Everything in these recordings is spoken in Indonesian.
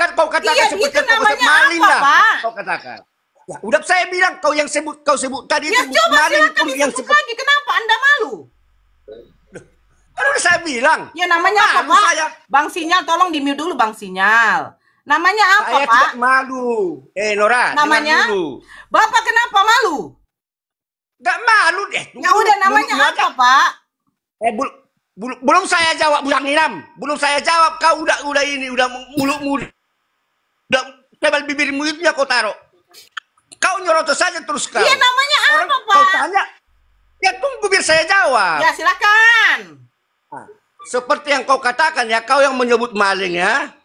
Kan kau katakan Iya, seperti itu kau namanya maling apa, lah. Pak? Kau katakan. Ya, udah saya bilang kau sebut tadi Ya itu coba maling silakan pun yang disebut lagi. Kenapa Anda malu? Kan udah saya bilang. Ya namanya apa, Malu Pak? saya. Bang Sinyal, tolong di-mute dulu, Bang Sinyal. Namanya apa, Saya Pak? tidak malu. Nora, Namanya? dengar dulu. Bapak kenapa malu? Gak malu deh. Ya udah, namanya apa, Pak? Belum saya jawab, Bang Nilam. Belum saya jawab, kau udah ini, udah mulut-mulut. Udah tebal bibir mulutnya kau taruh. Kau nyorotos saja terus kau. Iya, namanya Orang apa, kau Pak? tanya, ya tunggu biar saya jawab. Ya, silakan. Seperti yang kau katakan ya, kau yang menyebut maling ya.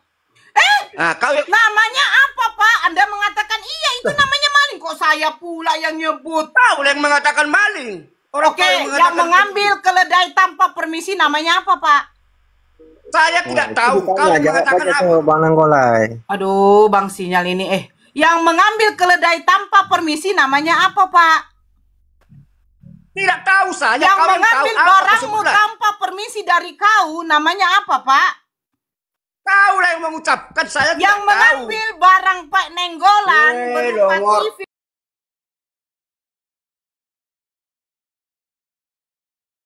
Kau yang... Namanya apa, Pak? Anda mengatakan iya, itu namanya maling. Kok saya pula yang nyebut? Kau yang mengatakan maling. Oke, yang mengambil keledai tanpa permisi namanya apa, Pak? Saya tidak tahu. Kau yang mengatakan apa? Bang Nanggolai. Aduh, Bang Sinyal ini. Yang mengambil keledai tanpa permisi namanya apa, Pak? Tidak tahu saya. Yang kau mengambil tahu barangmu tanpa permisi dari kau namanya apa, Pak? Kau lah yang mengucapkan, saya yang tidak mengambil tahu. barang Pak Nenggolan berupa TV.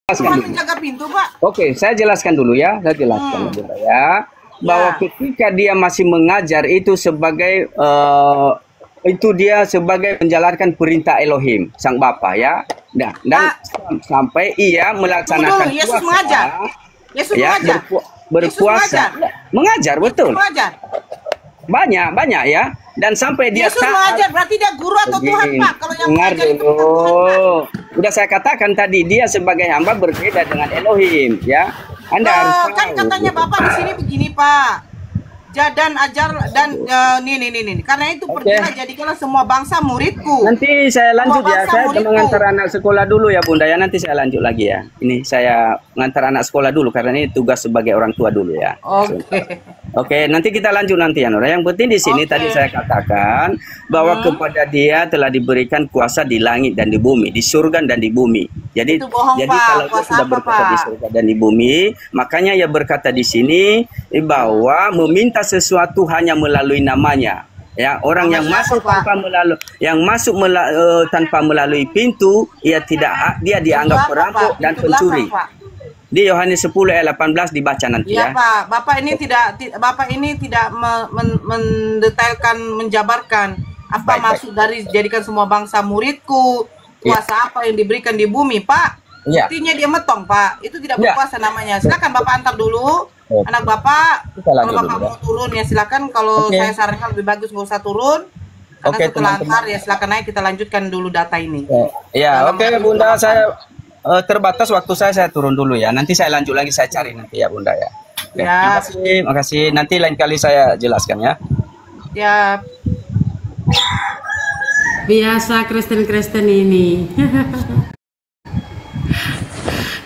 Cuma menjaga pintu, Pak. Oke, saya jelaskan dulu ya. Saya jelaskan dulu ya. Bahwa ketika dia masih mengajar itu sebagai itu dia sebagai menjalankan perintah Elohim sang Bapa ya. Dan sampai ia melaksanakan Yesus puasa. mengajar. Yesus ya, mengajar. berpuasa. Mengajar betul. Yesus mengajar. Banyak ya. Dan sampai dia Yesus mengajar, berarti dia guru atau Tuhan, Pak? Kalau yang mengajar itu bukan Tuhan, Pak. Udah saya katakan tadi, dia sebagai hamba berbeda dengan Elohim, ya. Anda harus tahu. Kan katanya Bapak di sini begini, Pak. Dan ajar dan nih. Karena itu pergilah jadikanlah semua bangsa muridku. Nanti saya lanjut ya. Saya mengantar anak sekolah dulu ya, Bunda ya. Nanti saya lanjut lagi ya. Ini saya mengantar anak sekolah dulu karena ini tugas sebagai orang tua dulu ya. Oke, nanti kita lanjut nanti ya, Nora. Yang penting di sini tadi saya katakan bahwa kepada dia telah diberikan kuasa di langit dan di bumi, di surga dan di bumi. Jadi kalau dia sudah berkata di surga dan di bumi, makanya ia berkata di sini bahwa meminta sesuatu hanya melalui namanya. Ya, orang yang masuk tanpa melalui pintu, dia dianggap perampok dan pencuri. Di Yohanes 10 ayat 18 dibaca nanti ya. Pak. Bapak ini tidak mendetailkan, menjabarkan apa maksud dari jadikan semua bangsa muridku, kuasa apa yang diberikan di bumi, Pak. Artinya dia metong, Pak. Itu tidak berkuasa namanya. Silakan Bapak antar dulu anak Bapak. Kalau Bapak mau turun ya silakan. Kalau saya sarankan lebih bagus nggak usah turun. Karena setelah antar ya silakan naik, kita lanjutkan dulu data ini. Ya, Bunda, saya terbatas waktu saya turun dulu ya. Nanti saya lanjut lagi, saya cari nanti ya, Bunda ya. Makasih. Nanti lain kali saya jelaskan ya. Ya. Biasa Kristen ini.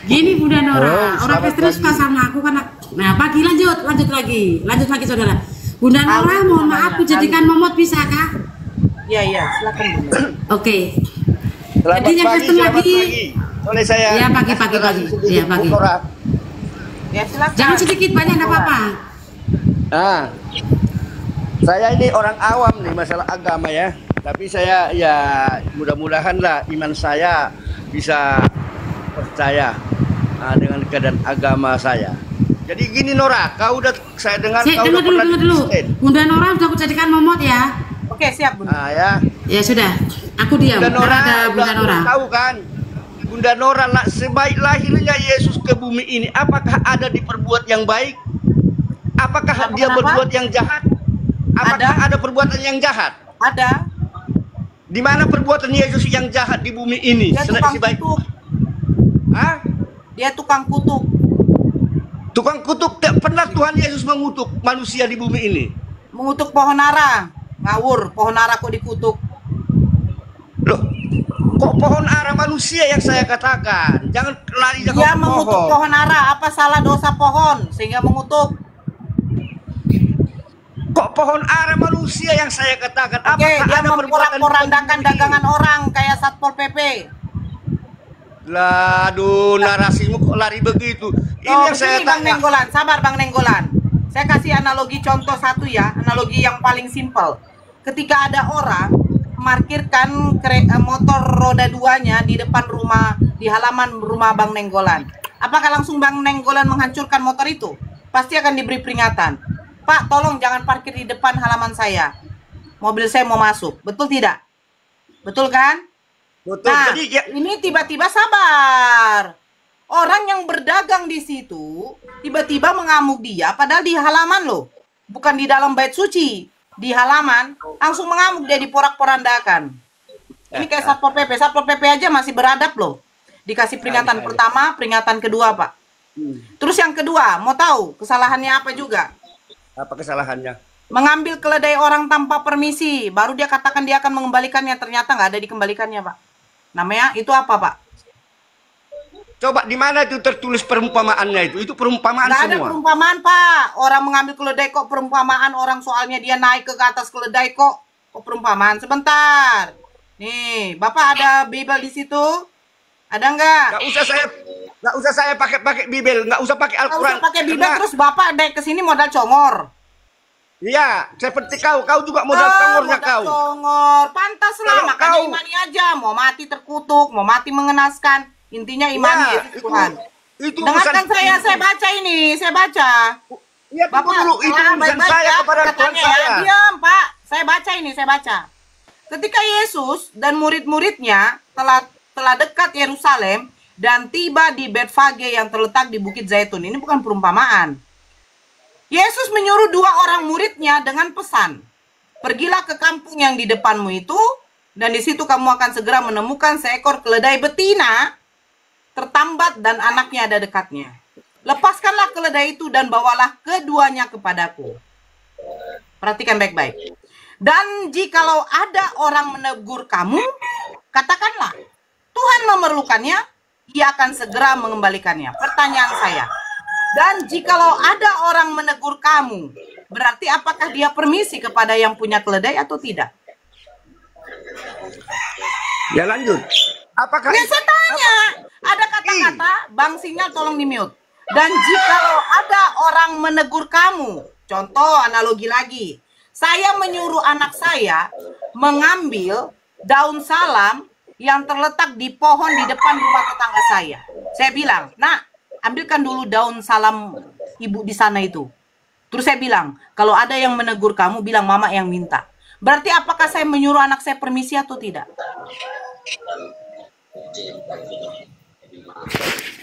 Gini Bunda Nora, orang Kristen suka sama aku karena. Nah, pagi lanjut lagi saudara. Bunda Nora, mohon maaf dijadikan momot bisa kah? Iya, silakan Bunda. Oke. Jadi yang Kristen lagi. Oleh saya. Ya pagi. Iya pagi. Ya silakan. Jangan sedikit, banyak enggak apa-apa. Nah, saya ini orang awam nih masalah agama ya. Tapi saya ya mudah-mudahan lah iman saya bisa percaya dengan keadaan agama saya. Jadi gini Nora, kau udah saya dengar kau udah pernah dulu. Bunda Nora udah aku jadikan momot ya. Oke, siap Bunda. Ya sudah. Aku diam. Bunda Nora. Tahu kan? Bunda Nora, sebaik lahirnya Yesus ke bumi ini, apakah ada diperbuat yang baik? Apakah dia berbuat yang jahat? Apakah ada perbuatan yang jahat? Ada. Di mana perbuatan Yesus yang jahat di bumi ini? Dia tukang kutuk. Dia tukang kutuk. Tukang kutuk, tak pernah Tuhan Yesus mengutuk manusia di bumi ini. Mengutuk pohon ara. Ngawur, pohon ara kok dikutuk. Loh, kok pohon ara manusia yang saya katakan? Jangan lari ke pohon. Dia mengutuk pohon ara. Apa salah dosa pohon sehingga mengutuk? Kok pohon ara manusia yang saya katakan? Oke, dia memporak-porandakan dagangan orang kayak Satpol PP. Aduh, narasimu kok lari begitu? Ini yang saya Bang Nenggolan, sabar Bang Nenggolan. Saya kasih analogi contoh satu ya, analogi yang paling simpel. Ketika ada orang parkirkan motor roda 2-nya di depan rumah, di halaman rumah Bang Nenggolan. Apakah langsung Bang Nenggolan menghancurkan motor itu? Pasti akan diberi peringatan. Pak, tolong jangan parkir di depan halaman saya. Mobil saya mau masuk. Betul tidak? Betul kan? Betul. Nah, Jadi ya, ini tiba-tiba sabar. Orang yang berdagang di situ tiba-tiba mengamuk dia, padahal di halaman loh, bukan di dalam bait suci, di halaman langsung mengamuk dia, diporak-porandakan. Ini kayak Satpol PP, Satpol PP aja masih beradab loh. Dikasih peringatan pertama, peringatan kedua Pak. Terus yang kedua, mau tahu kesalahannya apa juga? apa kesalahannya? Mengambil keledai orang tanpa permisi, baru dia katakan dia akan mengembalikannya, ternyata nggak ada dikembalikannya Pak. Namanya itu apa Pak? Coba di mana itu tertulis perumpamaannya itu? Itu perumpamaan Nggak semua. ada perumpamaan Pak. Orang mengambil keledai kok perumpamaan, orang soalnya dia naik ke atas keledai kok perumpamaan. Sebentar. Nih, Bapak ada Bible di situ? Ada nggak? Nggak usah saya pakai Bible, nggak usah pakai Nggak Al-Quran. usah pakai Bible, terus Bapak naik ke sini modal congor. Iya, seperti kau juga modal congornya modal kau. Congor, pantas lah. Kalau Makanya kau- imani aja. Mau mati terkutuk, mau mati mengenaskan. Intinya imani Ya, Yesus Tuhan. itu Dengarkan urusan- saya baca ini, saya baca. Ya, tunggu dulu, itu salah urusan baik-baik saya ya, kepada Tuhan katanya saya. ya. Diam, Pak. Saya baca ini, saya baca. Ketika Yesus dan murid-muridnya telah dekat Yerusalem dan tiba di Betfage yang terletak di Bukit Zaitun. Ini bukan perumpamaan. Yesus menyuruh 2 orang muridnya dengan pesan, pergilah ke kampung yang di depanmu itu, dan di situ kamu akan segera menemukan seekor keledai betina tertambat dan anaknya ada dekatnya. Lepaskanlah keledai itu dan bawalah keduanya kepadaku. Perhatikan baik-baik. Dan jikalau ada orang menegur kamu, katakanlah, Tuhan memerlukannya, ia akan segera mengembalikannya. Pertanyaan saya, dan jikalau ada orang menegur kamu, berarti apakah dia permisi kepada yang punya keledai atau tidak? Ya lanjut. Apakah Ya saya tanya, ada kata-kata, Bang Sinyal tolong di-mute. Dan jikalau ada orang menegur kamu, contoh analogi lagi, saya menyuruh anak saya mengambil daun salam yang terletak di pohon di depan rumah tetangga saya. Saya bilang, nak, ambilkan dulu daun salam ibu di sana itu. Terus saya bilang, kalau ada yang menegur kamu, bilang mama yang minta. Berarti apakah saya menyuruh anak saya permisi atau tidak?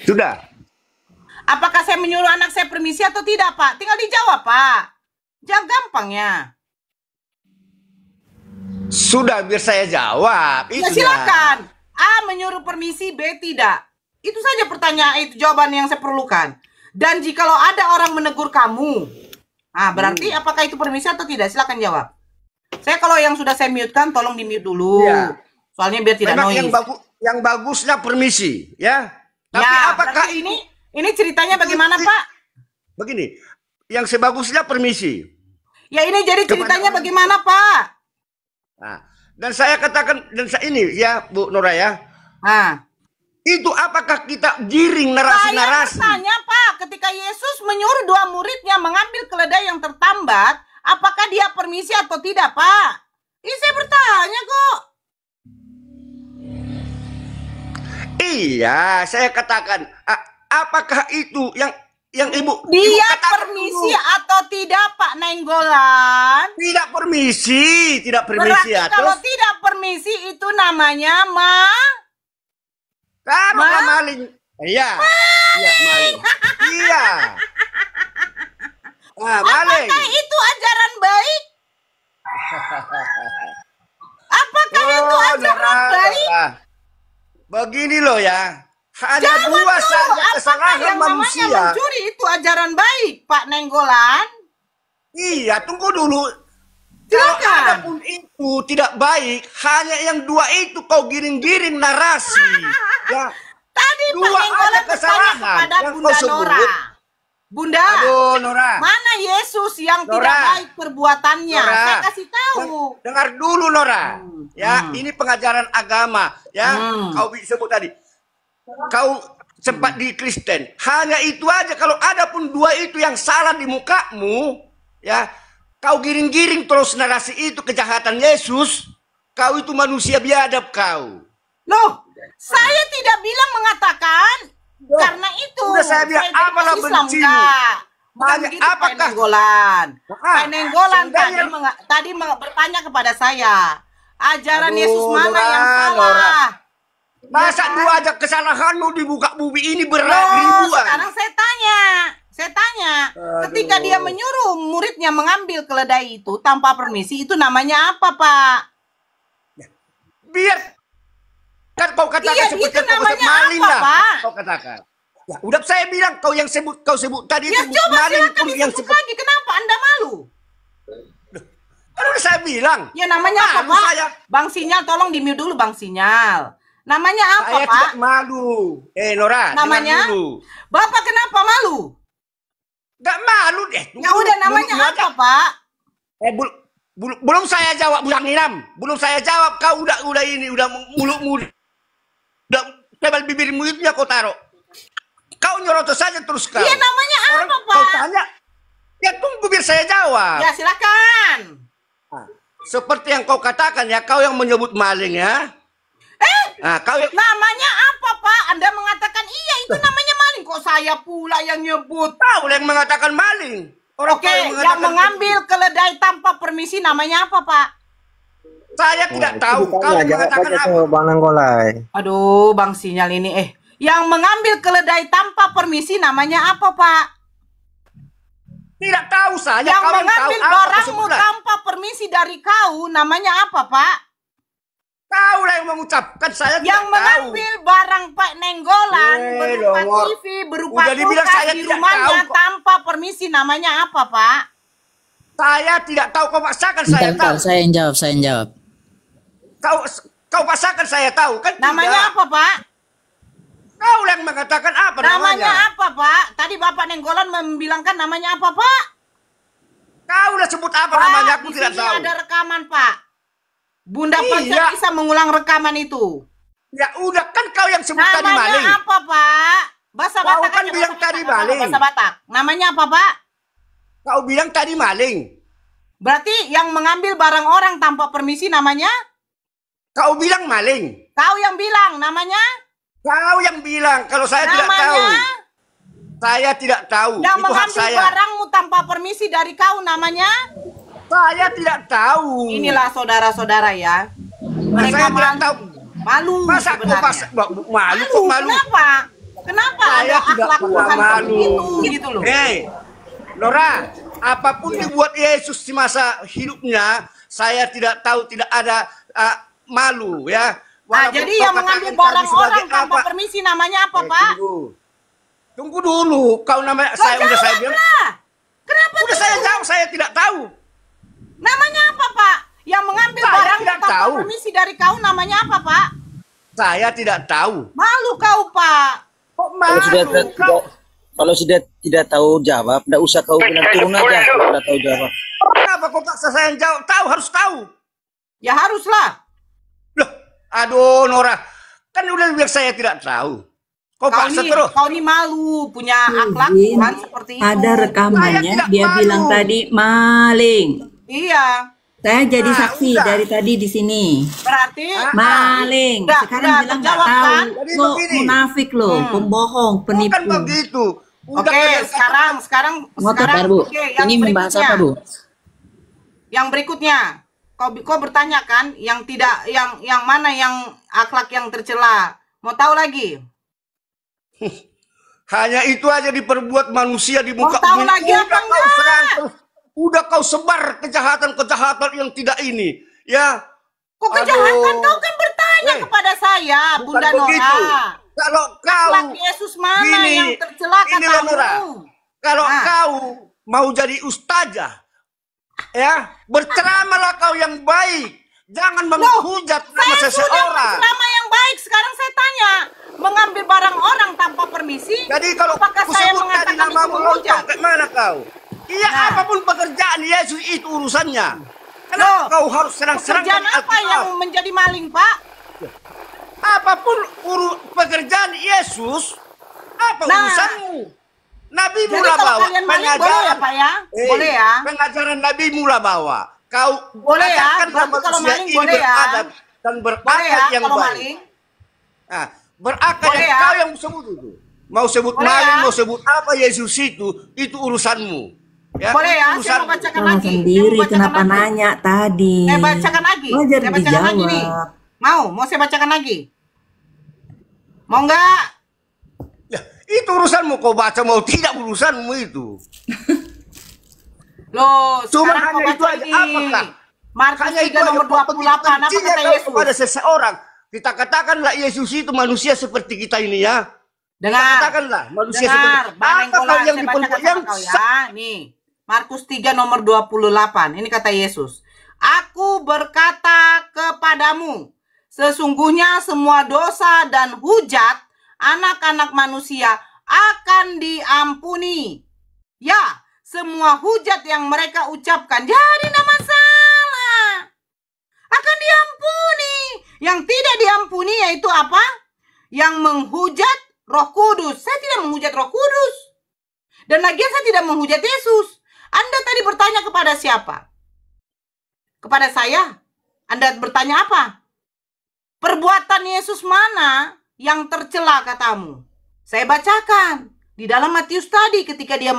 sudah? Apakah saya menyuruh anak saya permisi atau tidak, Pak? Tinggal dijawab, Pak. Jangan gampang ya. Sudah, biar saya jawab. Ya Itu silakan. A menyuruh permisi, B tidak. Itu saja pertanyaan, itu jawaban yang saya perlukan. Dan jikalau ada orang menegur kamu, berarti apakah itu permisi atau tidak? Silakan jawab. Saya kalau yang sudah saya mute-kan, tolong di-mute dulu. Ya. Soalnya biar tidak Memang noise. yang bagusnya permisi, ya. Tapi Ya, apakah berarti ini ceritanya bagaimana, Pak? begini? Yang sebagusnya permisi. Ya ini jadi ceritanya bagaimana, Pak? Nah, dan saya katakan, dan ini ya Bu Nora ya, itu apakah kita giring narasi-narasi? Saya bertanya, Pak, ketika Yesus menyuruh 2 muridnya mengambil keledai yang tertambat, apakah dia permisi atau tidak, Pak? Ini saya bertanya kok. Iya, saya katakan, apakah itu yang Ibu Dia katakan permisi dulu? atau tidak, Pak Nenggolan? Tidak permisi Berarti ya. kalau Terus tidak permisi itu namanya taruhlah maling. Iya. Iya, maling. Iya. Maling. Apakah itu ajaran baik? Apakah itu ajaran baik? Nora. Begini loh ya. Hanya Jawab 2 dulu, saja apakah kesalahan yang namanya manusia. mencuri itu ajaran baik, Pak Nenggolan? Iya, tunggu dulu. Silakan. Kalau ada pun itu tidak baik, hanya yang 2 itu kau giring-giring narasi. Ya. Tadi Pak 2 Nenggolan ada bertanya kesalahan kepada yang Bunda kau sebut. Nora. Bunda, Aduh, Nora. mana Yesus yang Nora. tidak baik perbuatannya? Nora. Saya kasih tahu. Dengar dulu Nora. Ya, ini pengajaran agama. Ya, kau sebut tadi. Kau sempat di Kristen. Hanya itu aja. Kalau ada pun dua itu yang salah di mukamu, ya, kau giring-giring terus narasi itu kejahatan Yesus, kau itu manusia biadab kau. Loh, saya tidak bilang mengatakan karena itu. Udah saya bilang apalah bencimu. Bukan begitu Pak Nenggolan. Pak Nenggolan tadi bertanya kepada saya, ajaran Yesus mana yang salah? Masa dua aja kesalahanmu dibuka bumi ini berat ribuan. Sekarang saya tanya, ketika dia menyuruh muridnya mengambil keledai itu tanpa permisi, itu namanya apa, Pak? Biar kan kau katakan iya, seperti itu namanya maling apa, lah. Pak? Kau katakan. Ya, udah saya bilang kau sebut tadi Ya itu coba maling silakan pun yang disebut lagi. Kenapa Anda malu? Kan udah saya bilang. Ya namanya apa, Pak? Bang Sinyal, tolong di-mute dulu Bang Sinyal. Namanya apa, saya Pak? tidak malu. Nora, namanya? dulu. Bapak kenapa malu? Gak malu deh. Ya udah, namanya apa, Pak? Belum saya jawab, Bang Niram. Belum saya jawab, kau udah mulut-mulut. Udah tebal bibirmu itu ya kau taruh. Kau nyorotos saja terus kau. Iya, namanya orang apa, Pak? Kau tanya. Ya tunggu biar saya jawab. Ya silakan. Nah, seperti yang kau katakan ya, kau yang menyebut maling ya. Nah, kau namanya apa, Pak? Anda mengatakan iya itu namanya maling. Kok saya pula yang nyebut? Kau yang mengatakan maling. Oke, yang mengambil keledai tanpa permisi namanya apa, Pak? Saya tidak tahu. Kau yang mengatakan apa? Bang Nanggolai. Aduh, Bang Sinyal ini yang mengambil keledai tanpa permisi namanya apa, Pak? Tidak tahu saya. Yang kau mengambil tahu barangmu tanpa permisi dari kau namanya apa, Pak? Kau lah yang mengucapkan, saya yang tidak mengambil tahu. Barang Pak Nenggolan berupa TV, berupa kulkas di rumahnya tanpa permisi namanya apa, Pak? Saya tidak tahu, kau paksakan saya tahu. Saya yang jawab. Kau paksakan saya tahu kan? Namanya apa, Pak? Kau yang mengatakan apa namanya? Apa, Pak? Tadi Bapak Nenggolan membilangkan namanya apa, Pak? Kau udah sebut apa Pak, namanya? Aku tidak tahu. Ada rekaman, Pak. Bunda Panca bisa mengulang rekaman itu. Ya udah, kan kau yang sebut tadi maling. Namanya apa, Pak? Bahasa Batak. Kau kan bilang tadi maling. Bahasa Batak. Namanya apa, Pak? Kau bilang tadi maling. Berarti yang mengambil barang orang tanpa permisi namanya? Kau bilang maling. Kau yang bilang namanya? Kau yang bilang. Kalau saya tidak tahu. Saya tidak tahu. Yang itu mengambil barangmu tanpa permisi dari kau namanya? Saya tidak tahu. Inilah saudara-saudara ya. Mereka tidak tahu. Malu. Masa malu kok malu? Kenapa? Kenapa saya ada akhlak Tuhan malu gitu loh. Nora, apapun dibuat Yesus di masa hidupnya, saya tidak tahu, tidak ada malu ya. Jadi yang mengambil barang orang tanpa permisi namanya apa, Pak? Tunggu dulu. Kau namanya saya bilang. Kenapa? Udah saya jawab, saya tidak tahu. Namanya apa, Pak? Yang mengambil barang tanpa permisi dari kau namanya apa, Pak? Saya tidak tahu. Malu kau, Pak. Kok malu? Kalau sudah tidak tahu jawab, tidak usah kau bilang turun aja kalau tidak tahu jawab. Kenapa kok paksa saya yang jawab? Tahu, harus tahu. Ya haruslah. Loh, aduh Nora. Kan udah bilang saya tidak tahu. Kau paksa terus. Kau ini malu, punya akhlak Tuhan seperti itu. Ada rekamannya, dia malu. bilang tadi maling. Iya. Saya jadi saksi dari tadi di sini. Berarti maling. Sekarang bilang nggak tahu. Kan? Lo munafik lo, pembohong, penipu. Bukan begitu. Oke, sekarang Bu. Ini membahas apa, Bu? Yang berikutnya, kau bertanya kan, yang tidak, yang mana yang akhlak yang tercela? Mau tahu lagi? Hanya itu aja diperbuat manusia di muka bumi. Lagi apa enggak? Udah kau sebar kejahatan-kejahatan yang tidak ini, ya. Kok kejahatan? Kau kan bertanya kepada saya, Bunda Nora. Kalau kau Yesus mana yang tercela katamu? Kalau kau mau jadi ustazah, ya, berceramalah kau yang baik. Jangan menghujat nama seseorang. Nama yang baik. Sekarang saya tanya, mengambil barang orang tanpa permisi. Jadi kalau apakah saya mengatakan itu menghujat? Mana kau? Iya, apapun pekerjaan Yesus itu urusannya. Kenapa kau harus serang-serang? Pekerjaan apa yang menjadi maling, Pak? Apapun pekerjaan Yesus, Apa urusanmu? Nabi Jadi mula kalau bawa kalian maling boleh ya Pak ya? Boleh ya? Pengajaran Nabi mula bawa. Kau boleh ya? ajarkan Berarti kalau manusia maling ini boleh ya? beradab dan Boleh berakal ya yang kalau baik. maling? Nah, berakal Boleh yang ya? kau yang sebut itu. Mau sebut Boleh maling, ya? mau sebut apa Yesus itu urusanmu. Ya, Boleh ya? itu Saya mau urusanmu. bacakan Salah lagi. Saya sendiri, mau bacakan kenapa lagi. nanya tadi? Saya bacakan lagi. Wajar Saya bacakan lagi nih. dijawab. Mau saya bacakan lagi? Mau nggak? Ya, itu urusanmu. Kau baca mau tidak urusanmu itu. Loh, Cuma sekarang kau hanya itu baca aja. ini. Apakah? Markus Hanya 3 nomor 28. Apa kata Yesus? Kepada seseorang. Kita katakanlah Yesus itu manusia seperti kita ini ya. Dengar. Katakanlah manusia Dengar, seperti Bang apa Nenggolan, yang saya diperbuat bacakan yang sama kau ya. Nih, Markus 3 nomor 28. Ini kata Yesus. Aku berkata kepadamu, sesungguhnya semua dosa dan hujat anak-anak manusia akan diampuni. Ya, semua hujat yang mereka ucapkan jadi tidak masalah. Akan diampuni. Yang tidak diampuni yaitu apa? Yang menghujat Roh Kudus. Saya tidak menghujat Roh Kudus. Dan lagian saya tidak menghujat Yesus. Anda tadi bertanya kepada siapa? Kepada saya. Anda bertanya apa? Perbuatan Yesus mana yang tercela katamu? Saya bacakan. Di dalam Matius tadi ketika dia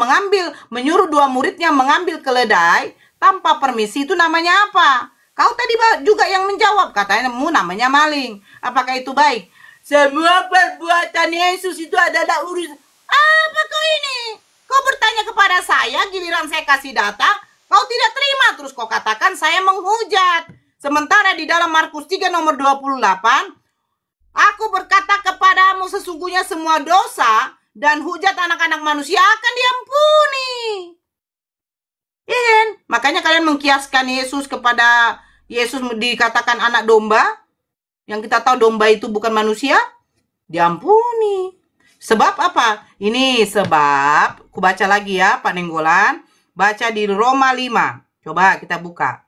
menyuruh 2 muridnya mengambil keledai tanpa permisi, itu namanya apa? Kau tadi juga yang menjawab, katanya namanya maling. Apakah itu baik? Semua perbuatan Yesus itu adalah urusan. Apa kau ini? Kau bertanya kepada saya, giliran saya kasih data, kau tidak terima. Terus kau katakan saya menghujat. Sementara di dalam Markus 3 nomor 28, aku berkata kepadamu sesungguhnya semua dosa dan hujat anak-anak manusia akan diampuni. Iya, makanya kalian mengkiaskan Yesus kepada Yesus dikatakan anak domba. Yang kita tahu domba itu bukan manusia, diampuni. Sebab apa? Ini sebab, aku baca lagi ya Pak Nenggolan. Baca di Roma 5. Coba kita buka.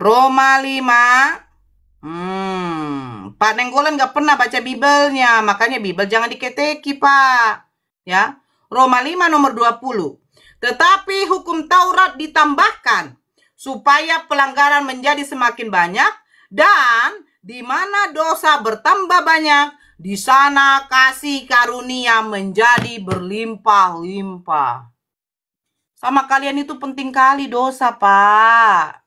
Roma 5. Pak Nenggolan nggak pernah baca Bibelnya. Makanya Bibel jangan diketeki Pak. Ya, Roma 5 nomor 20. Tetapi hukum Taurat ditambahkan supaya pelanggaran menjadi semakin banyak. Dan di mana dosa bertambah banyak, di sana kasih karunia menjadi berlimpah-limpah. Sama kalian itu penting kali dosa, Pak.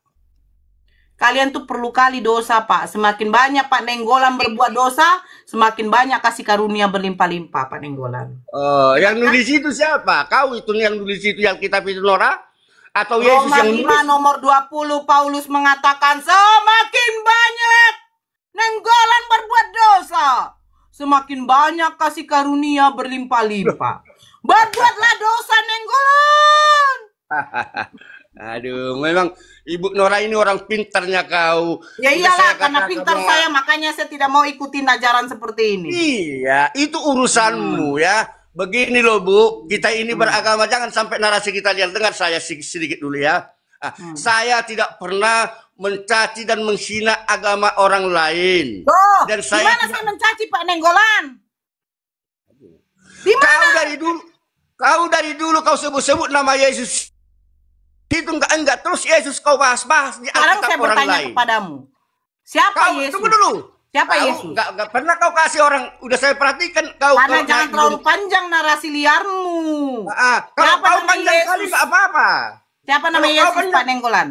Kalian tuh perlu kali dosa, Pak. Semakin banyak Pak Nenggolan berbuat dosa, semakin banyak kasih karunia berlimpah-limpah, Pak Nenggolan. Yang nulis itu siapa? Kau itu yang nulis itu yang kitab itu Nora? Atau Yesus Roma yang 5 nulis? nomor 20 Paulus mengatakan semakin banyak Nenggolan berbuat dosa, semakin banyak kasih karunia berlimpah-limpah. Berbuatlah dosa Nenggolan. Aduh, memang Ibu Nora ini orang pintarnya kau. Ya iyalah, karena pintar saya makanya saya tidak mau ikutin ajaran seperti ini. Iya, itu urusanmu ya. Begini loh Bu, kita ini beragama, jangan sampai narasi kita lihat. Dengar saya sedikit dulu ya. Saya tidak pernah mencaci dan menghina agama orang lain. Loh, dan saya saya mencaci Pak Nenggolan? Di mana? Kau dari dulu kau sebut-sebut nama Yesus. Itu enggak terus Yesus kau bahas-bahas di Sekarang Alkitab saya orang bertanya lain. kepadamu. Siapa Kau, Yesus? tunggu dulu. Siapa kau, Yesus? Enggak pernah kau kasih orang, udah saya perhatikan kau. Karena jangan terlalu panjang narasi liarmu. Kalau kau panjang kali enggak apa-apa. Siapa nama Yesus Pak Nenggolan?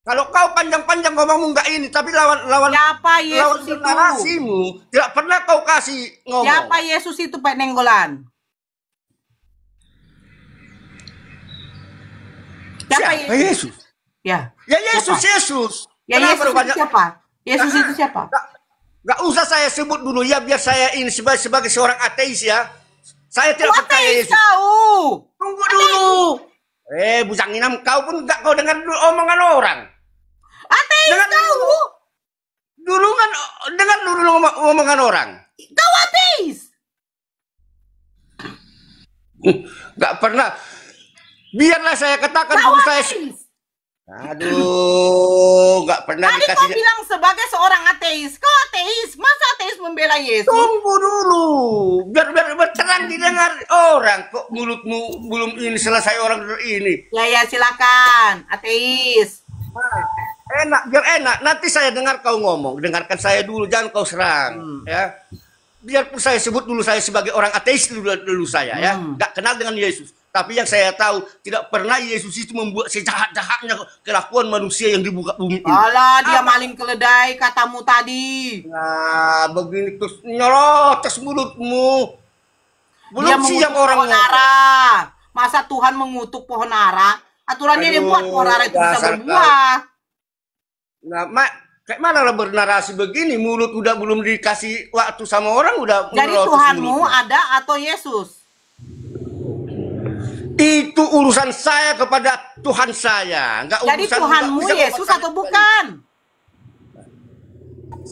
Kalau kau panjang-panjang ngomongmu enggak ini, tapi lawan siapa Yesus itu? Narasimu tidak pernah kau kasih ngomong. Siapa Yesus itu Pak Nenggolan? Siapa Yesus? Ya. Ya Yesus, siapa? Yesus. Ya Yesus itu siapa? Yesus itu siapa? Gak usah saya sebut dulu ya, biar saya ini sebagai seorang ateis ya. Saya tidak percaya Yesus. Tahu. Tunggu dulu. Bujang Inam, kau pun gak kau dengar dulu omongan orang. Ateis tahu. Dulu kan dengar dulu omongan orang. Kau ateis. Gak pernah. Biarlah saya katakan dulu saya. Aduh, nggak pernah Tadi dikasih. kau bilang sebagai seorang ateis. Kau ateis, masa ateis membela Yesus? Tunggu dulu, biar terang didengar orang. Kok mulutmu belum ini selesai orang ini? Ya silakan, ateis. Enak, biar enak. Nanti saya dengar kau ngomong. Dengarkan saya dulu, jangan kau serang. Ya, biarpun saya sebut dulu saya sebagai orang ateis dulu saya ya, nggak kenal dengan Yesus. Tapi yang saya tahu tidak pernah Yesus itu membuat sejahat-jahatnya kelakuan manusia yang dibuka bumi ini. Alah, dia maling keledai katamu tadi. Nah, begini terus nyorotes mulutmu. Belum Dia siang mengutuk orang pohon ara. Masa Tuhan mengutuk pohon ara? Aturannya dia buat pohon ara itu bisa berbuah. Nah, kayak mana lah bernarasi begini, mulut udah belum dikasih waktu sama orang udah. Jadi Tuhanmu ada atau Yesus? Itu urusan saya kepada Tuhan saya, nggak urusan. Jadi Tuhanmu Yesus atau bukan?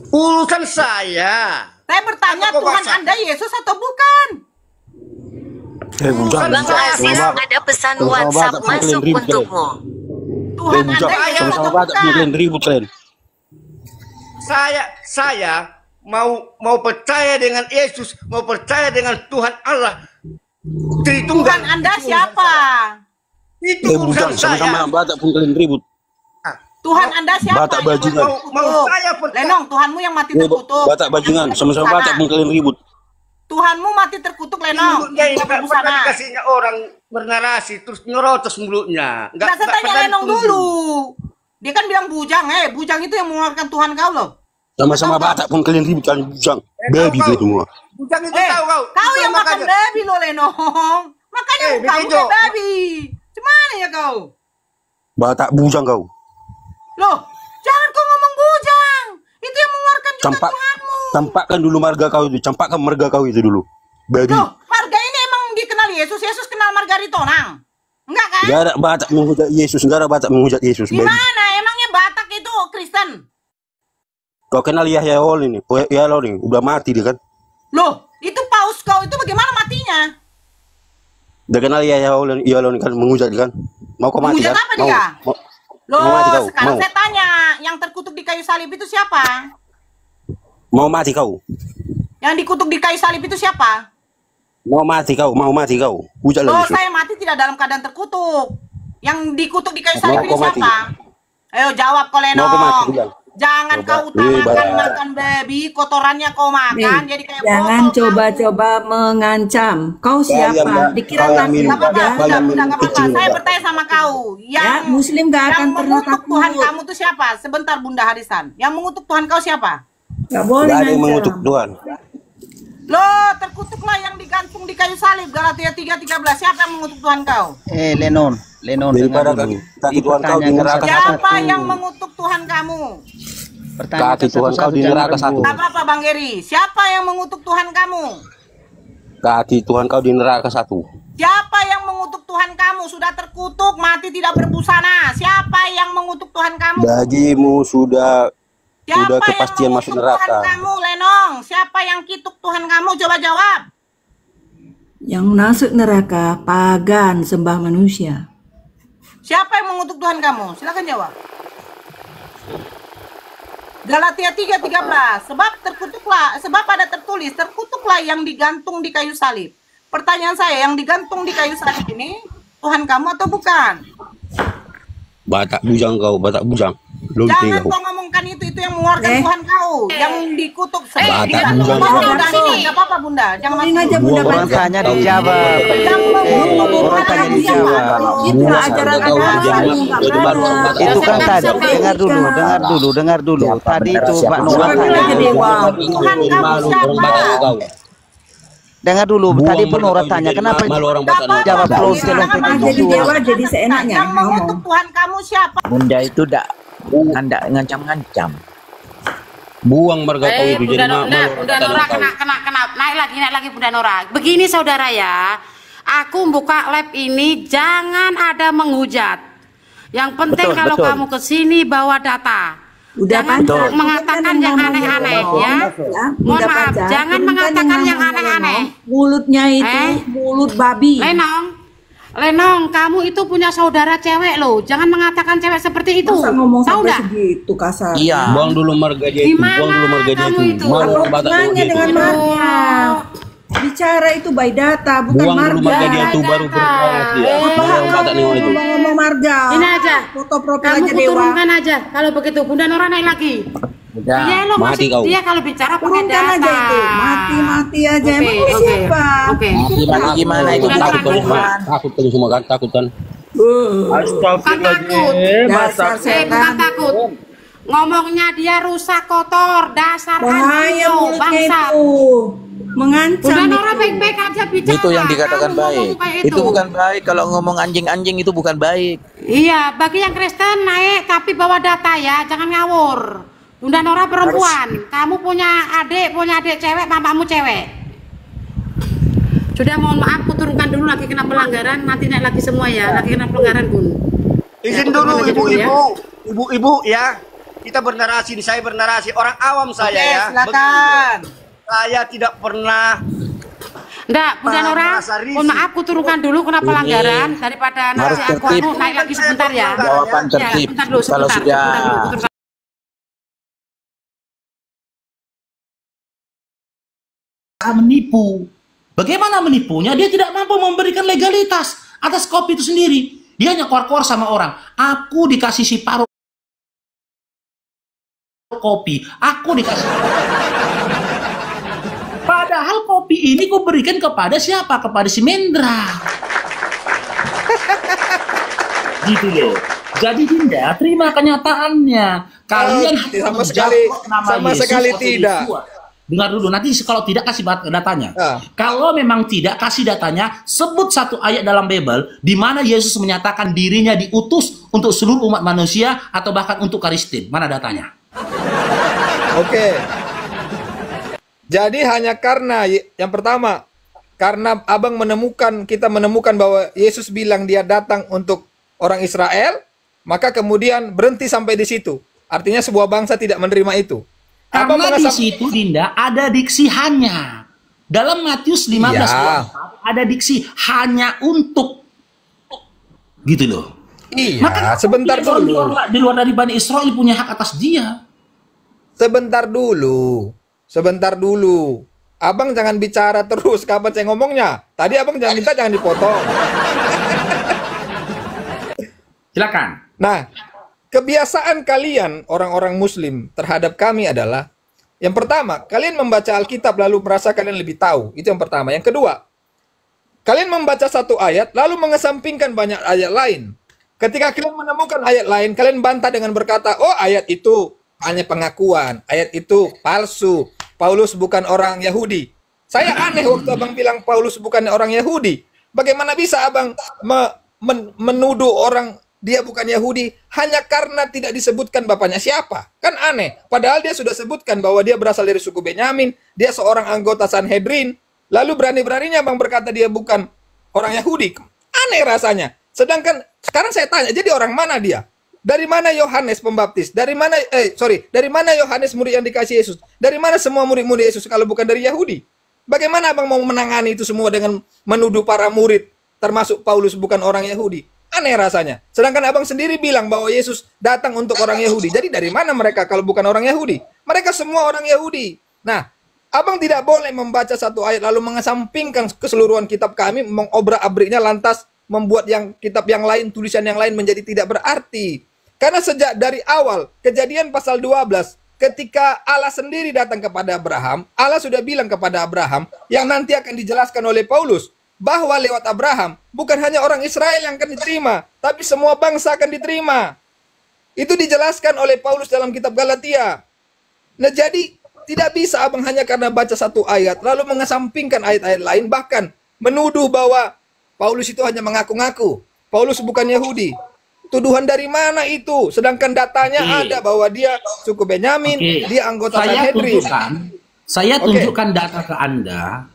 Urusan saya. Saya bertanya, Tuhan Anda Yesus atau bukan? Bang Aziz, ada pesan WhatsApp masuk untukmu. Tuhan Anda Yesus atau bukan? Saya mau percaya dengan Yesus, mau percaya dengan Tuhan Allah. Tuhan Anda siapa? Itu urusan saya. Sama-sama Batak pun kalian ribut. Tuhan Anda siapa? Batak bajingan. Mau saya percaya. Lenong, Tuhanmu yang mati terkutuk. Batak bajingan, sama-sama Batak pun kalian ribut. Tuhanmu mati terkutuk, Lenong. Nggak pernah dikasihnya orang bernarasi terus nyorotos mulutnya. Nggak tanya Lenong dulu. Dia kan bilang bujang, bujang itu yang mengeluarkan Tuhan kau loh. Sama-sama Batak pun kalian ribut, kalian bujang. Baby itu semua. Bujang itu tahu kau. Kau yang makan babi loh, Lenong. Makanya kamu bukan babi. Gimana ya kau? Batak bujang kau. Loh, jangan kau ngomong bujang. Itu yang mengeluarkan juga Tuhanmu. Campakkan dulu marga kau itu, campakkan marga kau itu dulu. Baby. Loh, marga ini emang dikenal Yesus. Yesus kenal Margaritonang. Enggak kan? Enggak ada Batak menghujat Yesus, enggak ada Batak menghujat Yesus. Gimana? Emangnya Batak itu Kristen? Kau kenal Yahya Ol ini? Yahya Ol ini udah mati dia kan? Loh, itu paus kau itu bagaimana matinya? Udah kenal Yahya Ol ini kan menghujat kan? Mau kau mati kan? Menghujat apa dia? Loh, mau mati kau? Sekarang saya tanya, yang terkutuk di kayu salib itu siapa? Mau mati kau? Yang dikutuk di kayu salib itu siapa? Mau mati kau? Hujat Loh, lagi. saya mati tidak dalam keadaan terkutuk. Yang dikutuk di kayu salib ini siapa? Ayo jawab kau, Lenong. Jangan kau utamakan baby, kotorannya kau makan, jadi kayak jangan coba-coba mengancam. Kau siapa? Dikira laki Bunda. Saya bertanya sama kau. Ya, Muslim gak akan pernah takut. Tuhan kamu tuh siapa? Sebentar Bunda Harisan. Yang mengutuk Tuhan kau siapa? Gak boleh. Gak ada yang mengutuk Tuhan. Loh, terkutuklah yang digantung di kayu salib. Galatia 3:13. Siapa yang mengutuk Tuhan kau? Lenon daripada kaki Tuhan kau di neraka satu. Siapa yang mengutuk Tuhan kamu? Kaki Tuhan kau di neraka satu. Tak apa-apa Bang Geri. Siapa yang mengutuk Tuhan kamu? Kaki Tuhan kau di neraka satu. Siapa yang mengutuk Tuhan kamu? Sudah terkutuk, mati tidak berbusana. Siapa yang mengutuk Tuhan kamu? Bagimu sudah kepastian masuk neraka. Tuhan kamu, Lenong. Siapa yang kituk Tuhan kamu? Coba jawab. Yang masuk neraka pagan sembah manusia. Siapa yang mengutuk Tuhan kamu? Silakan jawab. Galatia 3:13. Sebab ada tertulis, terkutuklah yang digantung di kayu salib. Pertanyaan saya, yang digantung di kayu salib ini Tuhan kamu atau bukan? Batak bujang kau, Batak bujang. Jangan kau ngomongkan itu yang mengeluarkan Tuhan kau, yang dikutuk. Enggak apa-apa Bunda, jangan masuk. Bunda orang tanya dijawab. Orang tanya dijawab. Itu ajaran agama. Itu kan tadi, dengar dulu. Tadi itu Pak Nora tanya. Tuhan kamu siapa? Dengar dulu, tadi pun orang tanya kenapa jawab terus jadi dewa jadi seenaknya. Yang mengutuk Tuhan kamu siapa? Bunda itu Anda ngancam-ngancam. Buang marga kau itu jadi Bunda Nora kena naik lagi Bunda Nora. Begini saudara ya, aku buka live ini jangan ada menghujat. Yang penting kalau kamu kesini bawa data. Jangan mengatakan yang aneh-aneh ya. Mohon maaf, jangan mengatakan yang aneh-aneh. Mulutnya itu mulut babi. Lenong, Lenong, kamu itu punya saudara cewek loh. Jangan mengatakan cewek seperti itu. Masa ngomong Tahu sampai nggak? segitu kasar. Iya. Buang dulu marga dia itu. Gimana Buang dulu marga dia kamu itu. itu? Malu Apa batak hubungannya dia dengan itu. marga? Bicara itu by data, bukan Buang dulu marga marga. dia itu baru berkelas dia. Buang batak nengok itu. Ngomong marga. Ini aja. Foto profil Kamu aja Dewa. kuturunkan aja. Kalau begitu, Bunda Nora naik lagi. Udah. Dia lo mati masih kau. dia kalau bicara pakai Turunkan data. aja itu. Mati aja. Oke, Emang ini oke, siapa? Oke. Gimana itu Udah, takut takut, semua. Takut kan semua kan, takut kan. Bukan takut. Dasar Bukan setan. takut. Ngomongnya dia rusak kotor, dasar Bahaya anjing, mulutnya bangsa. itu. Mengancam Udah itu. Nora baik-baik aja bicara. Itu yang dikatakan Kamu baik. ngomong kayak Itu bukan baik. Kalau ngomong anjing-anjing itu bukan baik. Iya, bagi yang Kristen naik tapi bawa data ya, jangan ngawur. Bunda Nora perempuan, kamu punya adik cewek, mamamu cewek. Sudah mohon maaf, aku turunkan dulu lagi kena pelanggaran, nanti naik lagi semua ya, lagi kena pelanggaran Bun. Izin Ya, dulu aku turunkan ya. ibu-ibu ya. Kita bernarasi, saya bernarasi. Orang awam saya Oke, ya. silakan. Saya tidak pernah Enggak, Bunda Nora, merasa risih. mohon maaf, aku turunkan dulu kena pelanggaran daripada nanti Harus aku tertib. naik lagi sebentar ya. Jawaban Ya, tertib. sebentar dulu, Kalau sebentar, sudah sebentar dulu, aku turunkan. Menipu. Bagaimana menipunya? Dia tidak mampu memberikan legalitas atas kopi itu sendiri. Dia hanya keluar-keluar sama orang. Aku dikasih separuh kopi. Aku dikasih. Padahal kopi ini ku berikan kepada siapa? Kepada si Mendra. Gitu loh. Jadi Dinda, terima kenyataannya. Kalian sama sekali tidak. Dengar dulu, nanti kalau tidak kasih datanya. Kalau memang tidak kasih datanya, sebut satu ayat dalam Bible di mana Yesus menyatakan dirinya diutus untuk seluruh umat manusia atau bahkan untuk Kristen. Mana datanya? Oke. Jadi hanya karena yang pertama, karena abang kita menemukan bahwa Yesus bilang dia datang untuk orang Israel, maka kemudian berhenti sampai di situ. Artinya sebuah bangsa tidak menerima itu. Karena di situ Dinda ada diksi hanya. Dalam Matius 15 ada diksi hanya untuk. Gitu loh. Iya, maka sebentar dulu. Di luar dari Bani Israel punya hak atas dia. Sebentar dulu. Abang jangan bicara terus kapan saya ngomongnya. Tadi abang jangan dipotong. Silakan. Nah, kebiasaan kalian orang-orang muslim terhadap kami adalah yang pertama, kalian membaca Alkitab lalu merasa kalian lebih tahu. Itu yang pertama. Yang kedua, kalian membaca satu ayat lalu mengesampingkan banyak ayat lain. Ketika kalian menemukan ayat lain, kalian bantah dengan berkata, "Oh, ayat itu hanya pengakuan, ayat itu palsu. Paulus bukan orang Yahudi." Saya aneh waktu abang bilang Paulus bukan orang Yahudi. Bagaimana bisa abang menuduh orang dia bukan Yahudi hanya karena tidak disebutkan bapaknya siapa? Kan aneh. Padahal dia sudah sebutkan bahwa dia berasal dari suku Benyamin, dia seorang anggota Sanhedrin. Lalu berani-beraninya abang berkata dia bukan orang Yahudi. Aneh rasanya. Sedangkan sekarang saya tanya, jadi orang mana dia? Dari mana Yohanes Pembaptis? Dari mana Yohanes murid yang dikasih Yesus? Dari mana semua murid-murid Yesus kalau bukan dari Yahudi? Bagaimana abang mau menangani itu semua dengan menuduh para murid termasuk Paulus bukan orang Yahudi? Aneh rasanya. Sedangkan abang sendiri bilang bahwa Yesus datang untuk orang Yahudi. Jadi dari mana mereka kalau bukan orang Yahudi? Mereka semua orang Yahudi. Nah, abang tidak boleh membaca satu ayat lalu mengesampingkan keseluruhan kitab kami, mengobrak-abriknya lantas membuat kitab yang lain, tulisan yang lain menjadi tidak berarti. Karena sejak dari awal, Kejadian pasal 12, ketika Allah sendiri datang kepada Abraham, Allah sudah bilang kepada Abraham yang nanti akan dijelaskan oleh Paulus, bahwa lewat Abraham, bukan hanya orang Israel yang akan diterima, tapi semua bangsa akan diterima. Itu dijelaskan oleh Paulus dalam kitab Galatia. Nah jadi, tidak bisa abang hanya karena baca satu ayat, lalu mengesampingkan ayat-ayat lain, bahkan menuduh bahwa Paulus itu hanya mengaku-ngaku. Paulus bukan Yahudi. Tuduhan dari mana itu? Sedangkan datanya ada bahwa dia suku Benyamin, dia anggota Sanhedrin. Saya tunjukkan data ke Anda.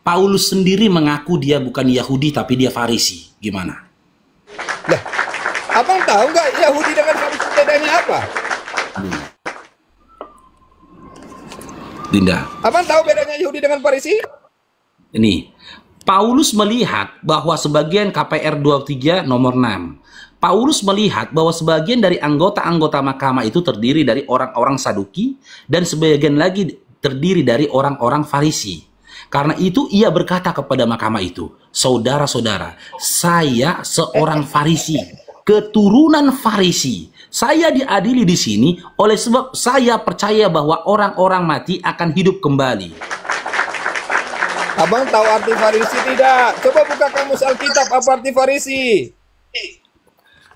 Paulus sendiri mengaku dia bukan Yahudi tapi dia Farisi. Gimana? Lah, abang tahu nggak Yahudi dengan Farisi bedanya apa? Dinda. Abang tahu bedanya Yahudi dengan Farisi? Ini Paulus melihat bahwa sebagian KPR 23 nomor 6. Paulus melihat bahwa sebagian dari anggota-anggota mahkamah itu terdiri dari orang-orang Saduki dan sebagian lagi terdiri dari orang-orang Farisi. Karena itu ia berkata kepada mahkamah itu, saudara-saudara, saya seorang Farisi, keturunan Farisi. Saya diadili di sini oleh sebab saya percaya bahwa orang-orang mati akan hidup kembali. Abang tahu arti Farisi tidak? Coba buka kamus Alkitab, apa arti Farisi?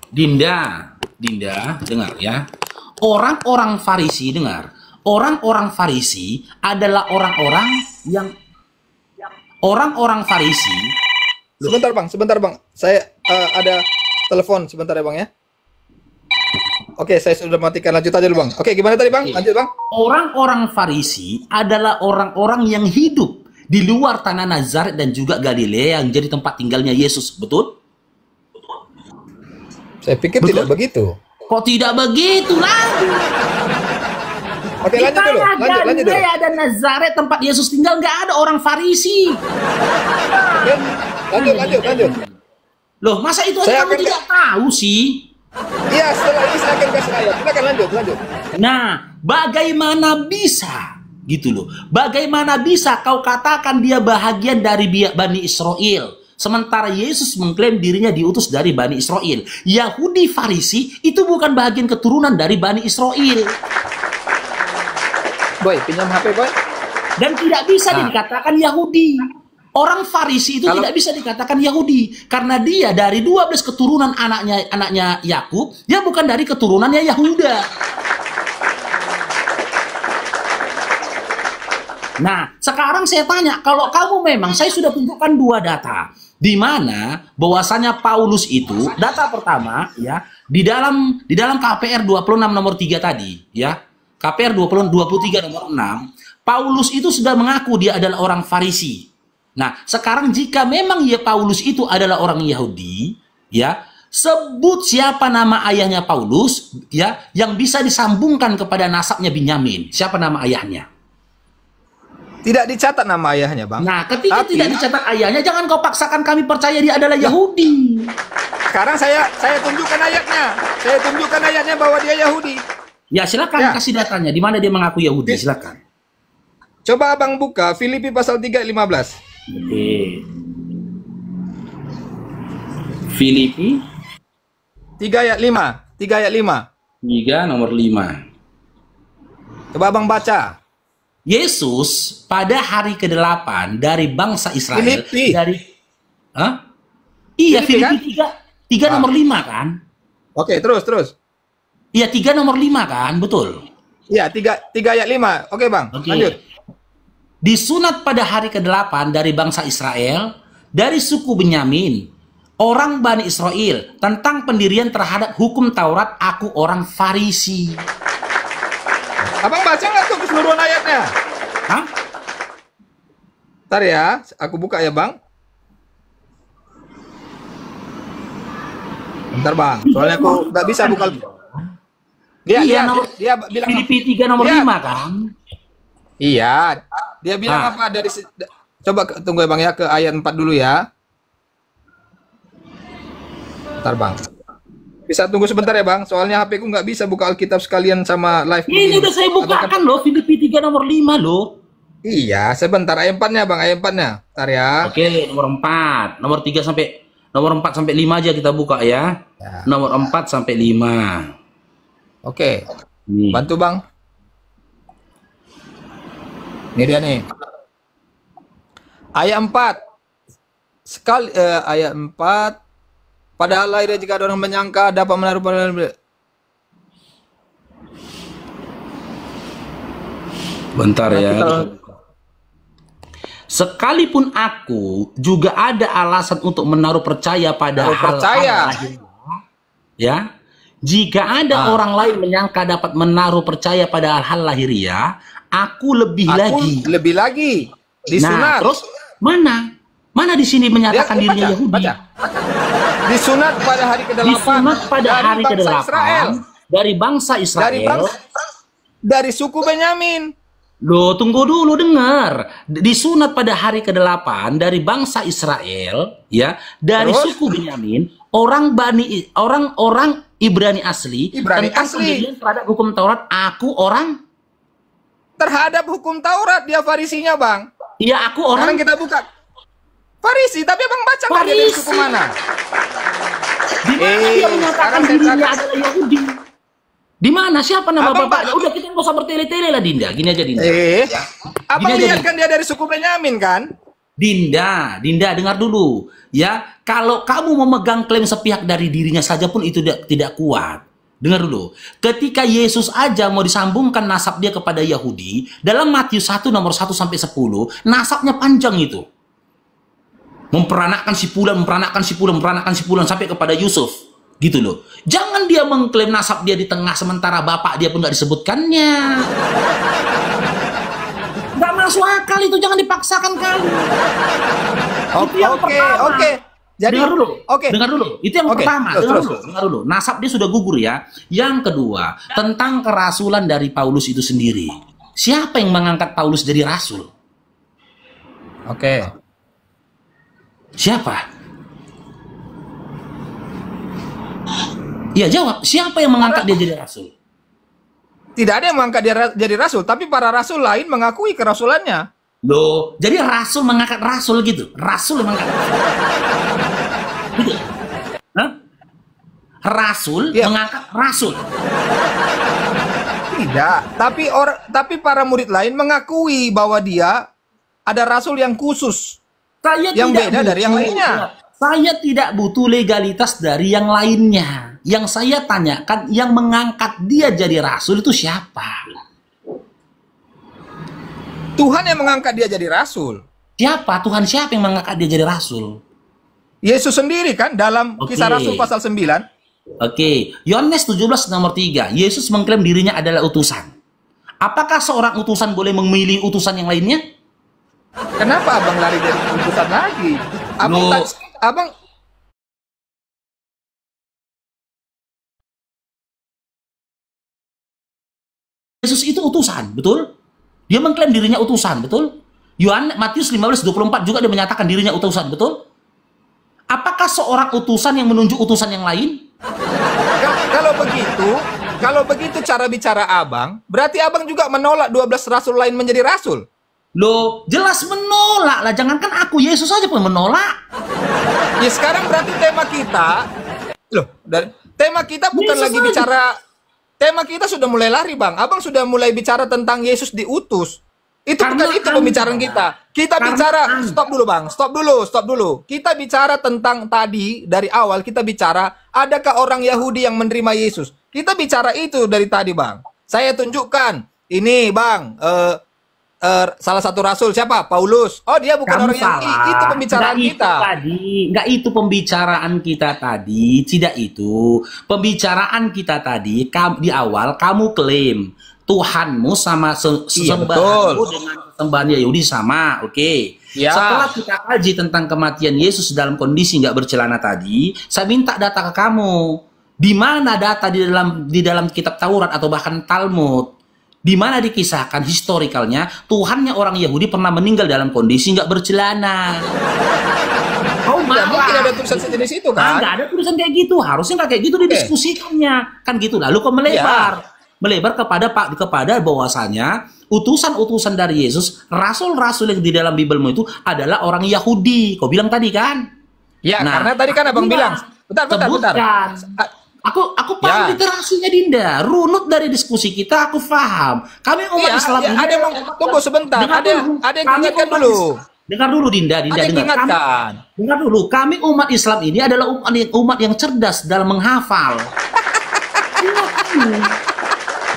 Dinda, dengar ya. Orang-orang Farisi, dengar. Orang-orang Farisi adalah orang-orang yang Farisi. Sebentar bang. Saya ada telepon sebentar ya bang ya. Oke, saya sudah matikan. Lanjut aja dulu bang. Oke, gimana tadi bang? Lanjut bang. Orang-orang Farisi adalah orang-orang yang hidup di luar tanah Nazaret dan juga Galilea yang jadi tempat tinggalnya Yesus, betul? Saya pikir betul? Tidak begitu. Kok tidak begitu lagi? Oke, lanjut dulu. Lanjut dulu. Ada Nazaret tempat Yesus tinggal, nggak ada orang Farisi. Lanjut. Loh, masa itu aja kamu tidak tahu sih? Iya, setelah ini saya akan kasih ayat. Silakan lanjut. Nah, bagaimana bisa? Gitu loh. Bagaimana bisa kau katakan dia bahagian dari Bani Israel? Sementara Yesus mengklaim dirinya diutus dari Bani Israel. Yahudi Farisi itu bukan bagian keturunan dari Bani Israel. Boy, pinjam HP boy. Dan tidak bisa dikatakan Yahudi. Orang Farisi itu tidak bisa dikatakan Yahudi. Karena dia dari 12 keturunan anaknya Yakub, dia bukan dari keturunannya Yahuda. Nah, sekarang saya tanya, kalau kamu memang, saya sudah tunjukkan 2 data. Di mana bahwasanya Paulus itu, data pertama ya, di dalam KPR 26 nomor 3 tadi, ya. KPR 23 nomor 6, Paulus itu sudah mengaku dia adalah orang Farisi. Nah, sekarang jika memang Paulus itu adalah orang Yahudi, ya, sebut siapa nama ayahnya Paulus, ya, yang bisa disambungkan kepada nasabnya Binyamin. Siapa nama ayahnya? Tidak dicatat nama ayahnya, bang. Nah, ketika tidak dicatat ayahnya, jangan kau paksakan kami percaya dia adalah Yahudi. Sekarang saya tunjukkan ayatnya. Saya tunjukkan ayatnya bahwa dia Yahudi. Ya, silakan kasih datanya. Di mana dia mengaku Yahudi? Silakan. Coba abang buka Filipi pasal 3 ayat 15. Oke. Filipi 3 ayat 5. 3 ayat 5. 3 nomor 5. Coba abang baca. Yesus pada hari ke-8 dari bangsa Israel. Filipi. Iya, Filipi kan? 3 nomor 5 kan? Oke, terus. Iya, 3 nomor 5 kan? Betul. Iya, 3 ayat 5. Oke, bang. Lanjut. Disunat pada hari ke-8 dari bangsa Israel, dari suku Benyamin, orang Bani Israel, tentang pendirian terhadap hukum Taurat, aku orang Farisi. Abang baca nggak tuh keseluruhan ayatnya? Hah? Ntar ya, aku buka ya bang. Bentar bang, soalnya aku nggak bisa buka. Dia bilang Filipi 3 nomor 5 kan? Iya, dia bilang apa dari coba tunggu ya bang ya, ke ayat 4 dulu ya. Bentar bang. Bisa tunggu sebentar ya bang, soalnya HP ku nggak bisa buka Alkitab sekalian sama live. Ini udah saya bukakan loh, Filipi 3 nomor 5 loh. Iya, sebentar ayat 4-nya bang, ayat 4-nya. Bentar ya. Oke, nomor 4. Nomor 4 sampai 5 aja kita buka ya. Nomor 4 sampai 5. Oke. Bantu bang. Ini dia nih. Ayat 4. Ayat 4. Padahal lahirnya jika ada orang menyangka dapat menaruh pada bentar ya. Sekalipun aku juga ada alasan untuk menaruh percaya pada hal ya. Jika ada orang lain menyangka dapat menaruh percaya pada hal lahiriah, aku lebih lagi. Disunat. Terus mana di sini menyatakan dirinya Yahudi? Disunat pada hari ke-8. Disunat pada hari ke-8 dari bangsa Israel. Dari suku Benyamin. Loh, tunggu dulu, dengar. Disunat pada hari ke-8 dari bangsa Israel, ya, dari suku Benyamin, orang Ibrani asli, tentang pendirian terhadap hukum Taurat. Aku orang terhadap hukum Taurat, dia Farisinya, Bang. Iya, aku orang. Sekarang kita buka. Farisi, tapi Bang baca kan dia dari suku mana? Di mana dia menyatakan dirinya adalah Yahudi? Di mana? Siapa nama bapaknya? Udah, kita nggak usah bertele-tele lah, Dinda. Gini aja, Dinda. Abang lihat kan dia dari suku Benyamin kan? Dinda, dengar dulu. Ya, kalau kamu memegang klaim sepihak dari dirinya saja pun itu tidak kuat. Dengar dulu. Ketika Yesus aja mau disambungkan nasab dia kepada Yahudi, dalam Matius 1 nomor 1 sampai 10, nasabnya panjang itu. Memperanakkan si fulan sampai kepada Yusuf. Gitu loh. Jangan dia mengklaim nasab dia di tengah sementara bapak dia pun nggak disebutkannya. Nggak masuk akal itu, jangan dipaksakan kali. Oke. Jadi dengar dulu. Itu yang pertama. Dengar dulu. Nasab dia sudah gugur ya. Yang kedua, tentang kerasulan dari Paulus itu sendiri. Siapa yang mengangkat Paulus jadi rasul? Siapa? Iya, jawab. Siapa yang mengangkat dia jadi rasul? Tidak ada yang mengangkat dia jadi rasul, tapi para rasul lain mengakui kerasulannya. Loh, jadi rasul mengangkat rasul gitu? Rasul mengangkat rasul. Gitu? Hah? Rasul mengangkat rasul. Tidak, tapi para murid lain mengakui bahwa dia ada rasul yang khusus. Yang beda dari yang lainnya. Saya tidak butuh legalitas dari yang lainnya. Yang saya tanyakan, yang mengangkat dia jadi rasul itu siapa? Tuhan yang mengangkat dia jadi rasul. Siapa? Tuhan siapa yang mengangkat dia jadi rasul? Yesus sendiri kan dalam Kisah Rasul pasal 9. Yohanes 17 nomor 3. Yesus mengklaim dirinya adalah utusan. Apakah seorang utusan boleh memilih utusan yang lainnya? Kenapa abang lari dari utusan lagi? Abang Yesus itu utusan, betul? Dia mengklaim dirinya utusan, betul? Matius 15:24 juga dia menyatakan dirinya utusan, betul? Apakah seorang utusan yang menunjuk utusan yang lain? Kalau begitu cara bicara abang, berarti abang juga menolak 12 rasul lain menjadi rasul. Loh, jelas menolak lah. Jangankan aku, Yesus saja pun menolak. Ya sekarang berarti tema kita, tema kita bukan Yesus lagi aja. Tema kita sudah mulai lari, Bang. Abang sudah mulai bicara tentang Yesus diutus. Bukan itu pembicaraan kita. Kita bicara, stop dulu. Kita bicara tentang tadi, dari awal kita bicara, adakah orang Yahudi yang menerima Yesus? Kita bicara itu dari tadi, Bang. Saya tunjukkan, ini Bang, salah satu rasul siapa? Paulus. Oh, dia bukan orang Yahudi. Itu pembicaraan kita. Enggak itu pembicaraan kita tadi. Tidak itu. Pembicaraan kita tadi di awal kamu klaim Tuhanmu sama sesembahanmu dengan sembahan Yahudi sama. Setelah kita kaji tentang kematian Yesus dalam kondisi nggak bercelana tadi, saya minta data ke kamu. Di mana data di dalam kitab Taurat atau bahkan Talmud? Di mana dikisahkan historikalnya Tuhannya orang Yahudi pernah meninggal dalam kondisi nggak bercelana. Mungkin ada tulisan sejenis itu kan? Nggak ada tulisan kayak gitu. Harusnya nggak kayak gitu didiskusikannya. Kan gitu. Lalu kok melebar kepada bahwasanya utusan-utusan dari Yesus, rasul-rasul yang di dalam Bibelmu itu adalah orang Yahudi. Kau bilang tadi kan? Ya, karena tadi kan abang bilang. Bentar. Aku paham literasinya, Dinda. Runut dari diskusi kita aku paham. Kami umat Islam ini ada yang tunggu sebentar. Ada yang ingatkan dulu. Dengar dulu, Dinda. Dengar dulu. Kami umat Islam ini adalah umat yang cerdas dalam menghafal.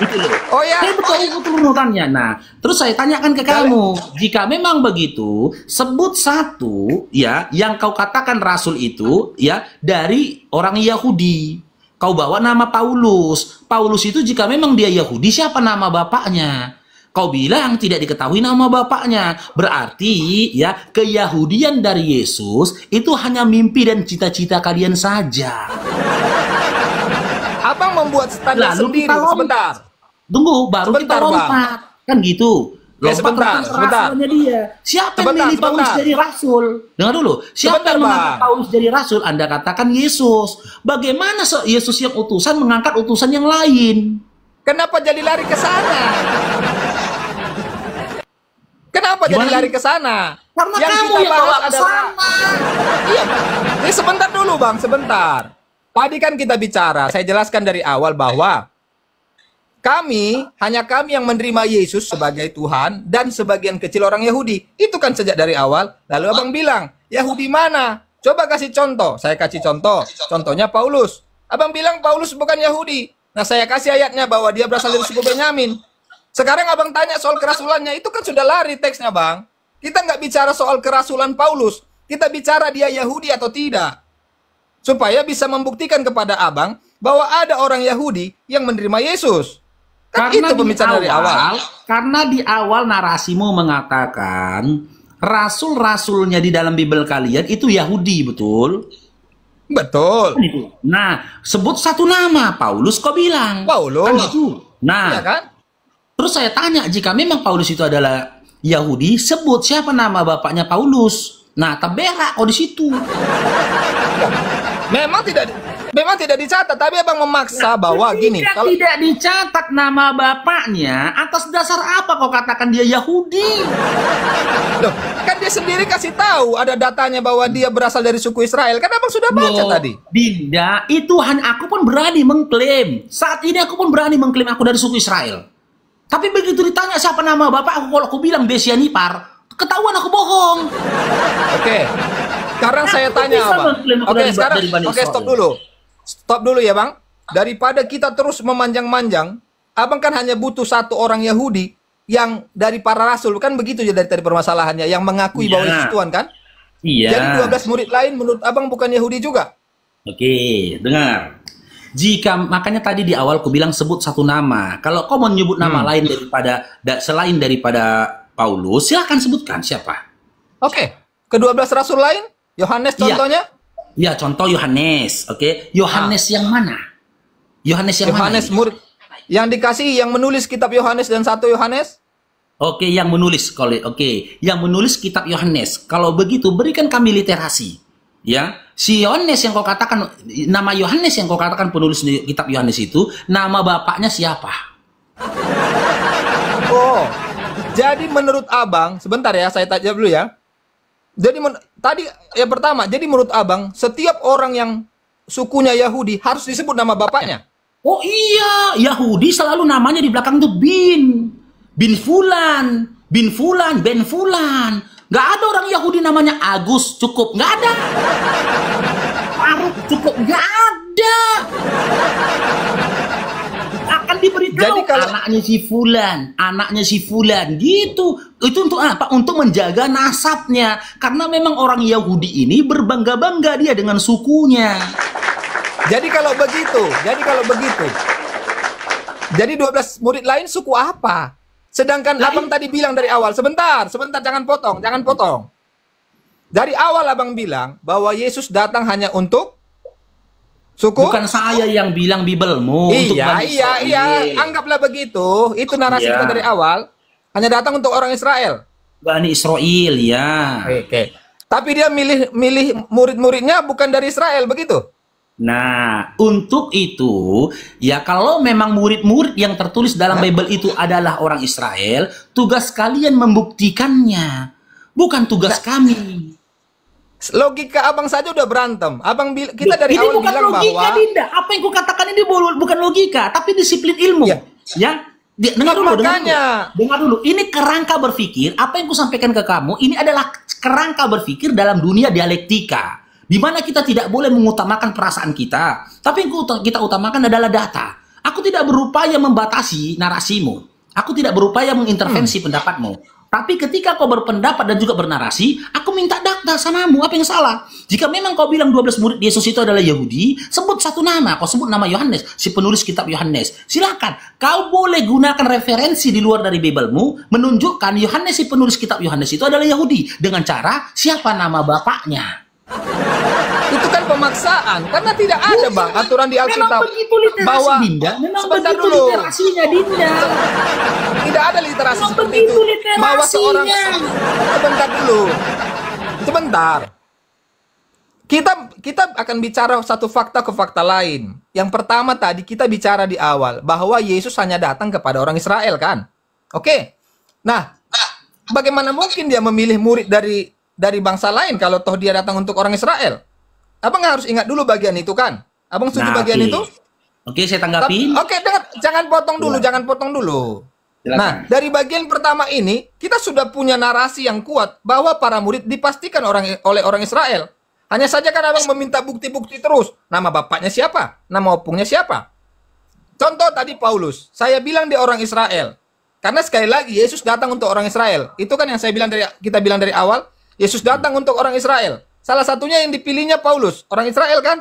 Gitu loh. Saya betul runutannya. Nah, terus saya tanyakan ke kamu, jika memang begitu, sebut satu ya yang kau katakan rasul itu ya dari orang Yahudi. Kau bawa nama Paulus. Paulus itu jika memang dia Yahudi, siapa nama bapaknya? Kau bilang tidak diketahui nama bapaknya. Berarti ya keyahudian dari Yesus itu hanya mimpi dan cita-cita kalian saja. Abang membuat standar sendiri. Sebentar. Tunggu, baru kita lompat. Kan gitu. sebentar. Dia. Siapa yang milih Paulus jadi rasul? Dengar dulu. Siapa yang mengangkat Paulus jadi rasul? Anda katakan Yesus. Bagaimana Yesus yang utusan mengangkat utusan yang lain? Kenapa jadi lari ke sana? Kenapa jadi lari ke sana? Karena yang kamu kita bahas yang adalah iya. Ini sebentar dulu Bang, sebentar. Tadi kan kita bicara, saya jelaskan dari awal bahwa hanya kami yang menerima Yesus sebagai Tuhan dan sebagian kecil orang Yahudi. Itu kan sejak dari awal. Lalu Abang bilang, Yahudi mana? Coba kasih contoh. Saya kasih contoh. Contohnya Paulus. Abang bilang Paulus bukan Yahudi. Nah, saya kasih ayatnya bahwa dia berasal dari suku Benyamin. Sekarang Abang tanya soal kerasulannya, itu kan sudah lari teksnya, Bang. Kita nggak bicara soal kerasulan Paulus. Kita bicara dia Yahudi atau tidak. Supaya bisa membuktikan kepada Abang bahwa ada orang Yahudi yang menerima Yesus. Kan karena itu pembicaraan dari awal. Karena di awal narasimu mengatakan rasul-rasulnya di dalam Bible kalian itu Yahudi, betul? Betul. Nah, sebut satu nama, Paulus kau bilang. Paulus. Kan itu. Nah, ya kan? Terus saya tanya, jika memang Paulus itu adalah Yahudi, sebut siapa nama bapaknya Paulus. Nah, taberak kau di situ. Memang tidak dicatat, tapi Abang memaksa bahwa gini. Kalau tidak dicatat nama bapaknya, atas dasar apa kau katakan dia Yahudi? Loh, kan dia sendiri kasih tahu ada datanya bahwa dia berasal dari suku Israel. Kan Abang sudah baca tadi. Dinda, itu hanya aku pun berani mengklaim. Saat ini aku pun berani mengklaim aku dari suku Israel. Tapi begitu ditanya siapa nama bapak aku, kalau aku bilang Besianipar, ketahuan aku bohong. Oke. Sekarang saya tanya Abang. Oke, stop dulu ya Bang. Daripada kita terus memanjang-manjang, Abang kan hanya butuh satu orang Yahudi yang dari para rasul, kan begitu ya dari tadi permasalahannya, yang mengakui bahwa Yesus Tuhan kan? Iya. Jadi 12 murid lain menurut Abang bukan Yahudi juga? Oke, dengar. Makanya tadi di awal aku bilang sebut satu nama. Kalau kau mau menyebut nama lain selain daripada Paulus, silakan sebutkan siapa. Oke. Ke-12 rasul lain? Yohanes contohnya? Ya, contoh Yohanes. Oke. Yohanes yang mana? Yohanes murid yang dikasih, yang menulis kitab Yohanes dan 1 Yohanes? Oke, yang menulis. Yang menulis kitab Yohanes. Kalau begitu, berikan kami literasi. Ya, si Yohanes yang kau katakan, nama Yohanes yang kau katakan penulis kitab Yohanes itu, nama bapaknya siapa? Oh, jadi menurut Abang, sebentar ya, saya tanya dulu ya. Jadi tadi yang pertama, jadi menurut Abang, setiap orang yang sukunya Yahudi harus disebut nama bapaknya. Oh iya, Yahudi selalu namanya di belakang tuh bin Fulan, Ben Fulan. Gak ada orang Yahudi namanya Agus, cukup. Gak ada. Faruk, cukup. Gak ada. Akan diberitahu anaknya si Fulan. Gitu. Itu untuk apa? Untuk menjaga nasabnya. Karena memang orang Yahudi ini berbangga-bangga dia dengan sukunya. Jadi kalau begitu. Jadi 12 murid lain suku apa? Sedangkan Abang tadi bilang dari awal, sebentar, jangan potong. Dari awal Abang bilang bahwa Yesus datang hanya untuk suku. Bukan saya yang bilang Biblemu. Iya, anggaplah begitu. Itu narasi kita dari awal. Hanya datang untuk orang Israel. Bani Israel, ya. Oke. Tapi dia milih murid-muridnya bukan dari Israel, begitu? Nah, untuk itu, ya kalau memang murid-murid yang tertulis dalam Bible itu adalah orang Israel, tugas kalian membuktikannya, bukan tugas kami. Logika Abang saja udah berantem. Kita dari ini awal bukan bilang logika, bahwa Dinda. Apa yang kukatakan ini bukan logika, tapi disiplin ilmu. Ya. Dengar dulu. Ini kerangka berpikir. Apa yang kusampaikan ke kamu, ini adalah kerangka berpikir dalam dunia dialektika. Di mana kita tidak boleh mengutamakan perasaan kita, tapi yang kita utamakan adalah data. Aku tidak berupaya membatasi narasimu. Aku tidak berupaya mengintervensi pendapatmu. Tapi ketika kau berpendapat dan juga bernarasi, aku minta data samamu. Apa yang salah? Jika memang kau bilang 12 murid Yesus itu adalah Yahudi, sebut satu nama. Kau sebut nama Yohanes, si penulis kitab Yohanes. Silakan. Kau boleh gunakan referensi di luar dari Biblemu, menunjukkan Yohanes si penulis kitab Yohanes itu adalah Yahudi. Dengan cara, siapa nama bapaknya? Itu kan pemaksaan, karena tidak ada Bang aturan di Alkitab bahwa sebentar dulu. Literasinya, Dinda. Tidak ada literasi seperti itu. Bahwa seorang sebentar dulu. Sebentar. Kita akan bicara satu fakta ke fakta lain. Yang pertama tadi kita bicara di awal bahwa Yesus hanya datang kepada orang Israel kan? Oke. Nah, bagaimana mungkin dia memilih murid dari bangsa lain kalau toh dia datang untuk orang Israel? Abang harus ingat dulu bagian itu kan? Abang setuju bagian itu? Oke, saya tanggapi. Oke, jangan potong dulu. Silakan. Nah, dari bagian pertama ini, kita sudah punya narasi yang kuat bahwa para murid dipastikan oleh orang Israel. Hanya saja kan abang meminta bukti-bukti terus. Nama bapaknya siapa? Nama opungnya siapa? Contoh tadi Paulus, saya bilang dia orang Israel. Karena sekali lagi, Yesus datang untuk orang Israel. Itu kan yang kita bilang dari awal, Yesus datang untuk orang Israel. Salah satunya yang dipilihnya Paulus, orang Israel kan?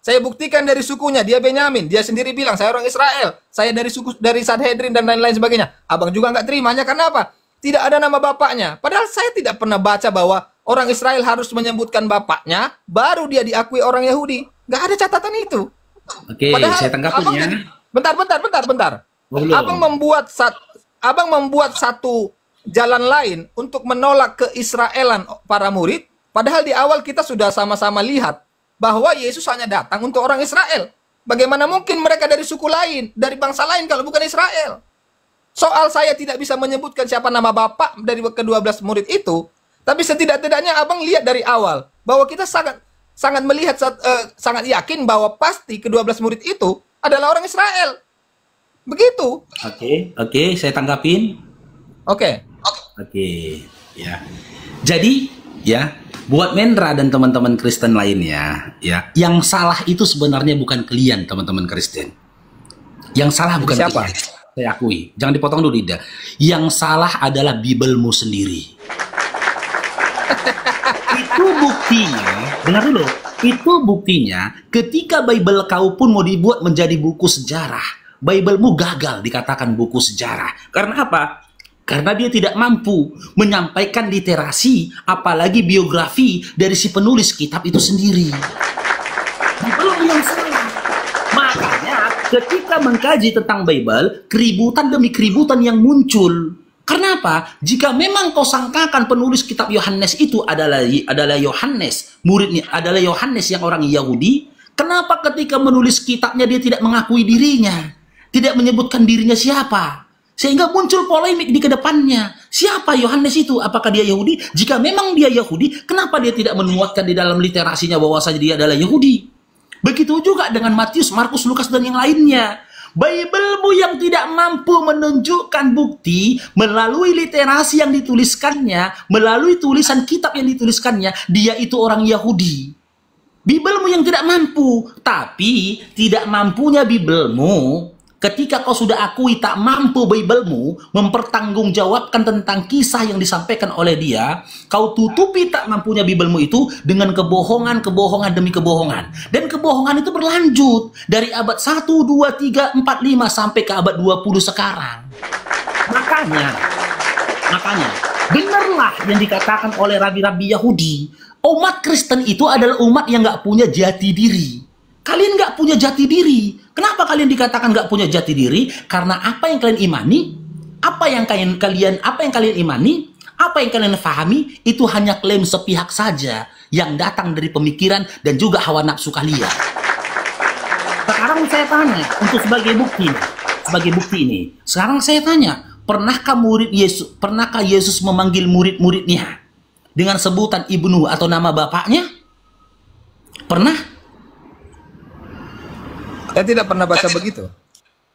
Saya buktikan dari sukunya, dia Benyamin. Dia sendiri bilang, saya orang Israel. Saya dari Sanhedrin dan lain-lain sebagainya. Abang juga nggak terimanya, karena apa? Tidak ada nama bapaknya. Padahal saya tidak pernah baca bahwa orang Israel harus menyebutkan bapaknya, baru dia diakui orang Yahudi. Nggak ada catatan itu. Oke, padahal, saya tanggapinya. Bentar. Abang membuat satu jalan lain untuk menolak keisraelan para murid. Padahal di awal kita sudah sama-sama lihat bahwa Yesus hanya datang untuk orang Israel. Bagaimana mungkin mereka dari suku lain, dari bangsa lain kalau bukan Israel? Soal saya tidak bisa menyebutkan siapa nama bapak dari ke-12 murid itu, tapi setidak-tidaknya abang lihat dari awal bahwa kita sangat melihat, sangat yakin bahwa pasti ke-12 murid itu adalah orang Israel. Begitu. Oke, saya tanggapin. Oke, ya. Jadi, ya, buat Mendra dan teman-teman Kristen lainnya, ya, yang salah itu sebenarnya bukan kalian, teman-teman Kristen. Yang salah bukan siapa? Kalian. Saya akui. Jangan dipotong dulu, Dinda. Yang salah adalah Bibelmu sendiri. Itu buktinya, dengar dulu. Itu buktinya ketika Bible kau pun mau dibuat menjadi buku sejarah, Biblemu gagal dikatakan buku sejarah. Karena apa? Karena dia tidak mampu menyampaikan literasi, apalagi biografi dari si penulis kitab itu sendiri. Belum yang salah. Makanya ketika mengkaji tentang Bible, keributan demi keributan yang muncul. Karena apa? Jika memang kau sangkakan penulis kitab Yohanes itu adalah Yohanes, muridnya adalah Yohanes yang orang Yahudi, kenapa ketika menulis kitabnya dia tidak mengakui dirinya? Tidak menyebutkan dirinya siapa? Sehingga muncul polemik di kedepannya. Siapa Yohanes itu? Apakah dia Yahudi? Jika memang dia Yahudi, kenapa dia tidak menuatkan di dalam literasinya bahwasanya dia adalah Yahudi? Begitu juga dengan Matius, Markus, Lukas, dan yang lainnya. Biblemu yang tidak mampu menunjukkan bukti melalui literasi yang dituliskannya, melalui tulisan kitab yang dituliskannya, dia itu orang Yahudi. Biblemu yang tidak mampu. Tapi tidak mampunya Biblemu, ketika kau sudah akui tak mampu Biblemu mempertanggungjawabkan tentang kisah yang disampaikan oleh dia, kau tutupi tak mampunya Biblemu itu dengan kebohongan demi kebohongan. Dan kebohongan itu berlanjut dari abad 1, 2, 3, 4, 5 sampai ke abad 20 sekarang. Makanya benarlah yang dikatakan oleh rabi-rabi Yahudi, umat Kristen itu adalah umat yang nggak punya jati diri. Kalian nggak punya jati diri. Kenapa kalian dikatakan nggak punya jati diri? Karena apa yang kalian imani, apa yang kalian imani, apa yang kalian pahami, itu hanya klaim sepihak saja yang datang dari pemikiran dan juga hawa nafsu kalian. Sekarang saya tanya, untuk sebagai bukti ini, sekarang saya tanya, pernahkah Yesus memanggil murid-muridnya dengan sebutan ibnu atau nama bapaknya? Pernah? Saya tidak pernah baca begitu.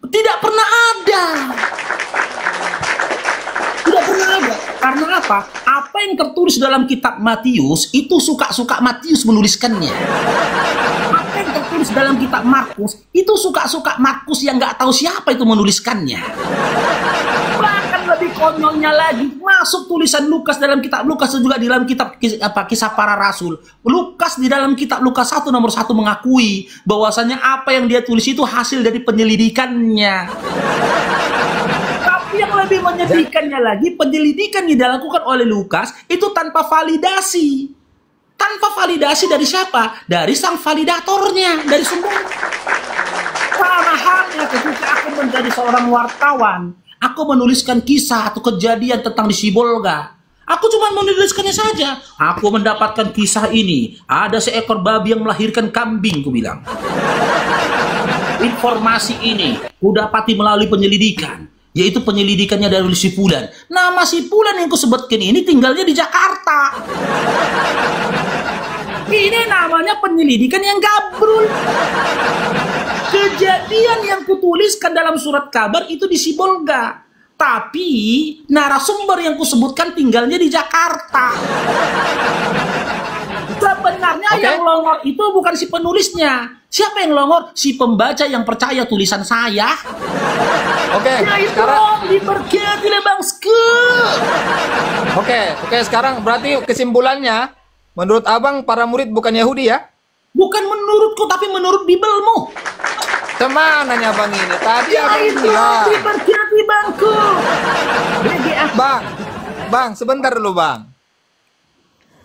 Tidak pernah ada. Tidak pernah ada. Karena apa? Apa yang tertulis dalam kitab Matius, itu suka-suka Matius menuliskannya. Apa yang tertulis dalam kitab Markus, itu suka-suka Markus yang nggak tahu siapa itu menuliskannya. Bahkan lebih konyolnya lagi, masuk tulisan Lukas dalam kitab Lukas dan juga di dalam kitab Kisah Para Rasul. Lukas di dalam kitab Lukas 1 nomor 1 mengakui bahwasanya apa yang dia tulis itu hasil dari penyelidikannya. Tapi yang lebih menyedihkannya lagi, penyelidikan yang dilakukan oleh Lukas itu tanpa validasi. Tanpa validasi dari siapa? Dari sang validatornya, dari sumber. Sama halnya ketika aku menjadi seorang wartawan, aku menuliskan kisah atau kejadian tentang di Sibolga. Aku cuma menuliskannya saja. Aku mendapatkan kisah ini. Ada seekor babi yang melahirkan kambing, ku bilang. Informasi ini kudapati melalui penyelidikan, yaitu penyelidikannya dari si Fulan. Nama si Fulan yang kusebutkan ini tinggalnya di Jakarta. Ini namanya penyelidikan yang gabrul. Kejadian yang kutuliskan dalam surat kabar itu di Sibolga. Tapi narasumber yang kusebutkan tinggalnya di Jakarta. Sebenarnya yang longor itu bukan si penulisnya. Siapa yang longor? Si pembaca yang percaya tulisan saya. Sekarang diberkati oleh Bangske. Oke, sekarang berarti kesimpulannya, menurut abang para murid bukan Yahudi ya? Bukan menurutku, tapi menurut Bibelmu. Kemananya abang ini? Tadi abang bilang. Diberkati Bangku. Bang, sebentar dulu bang.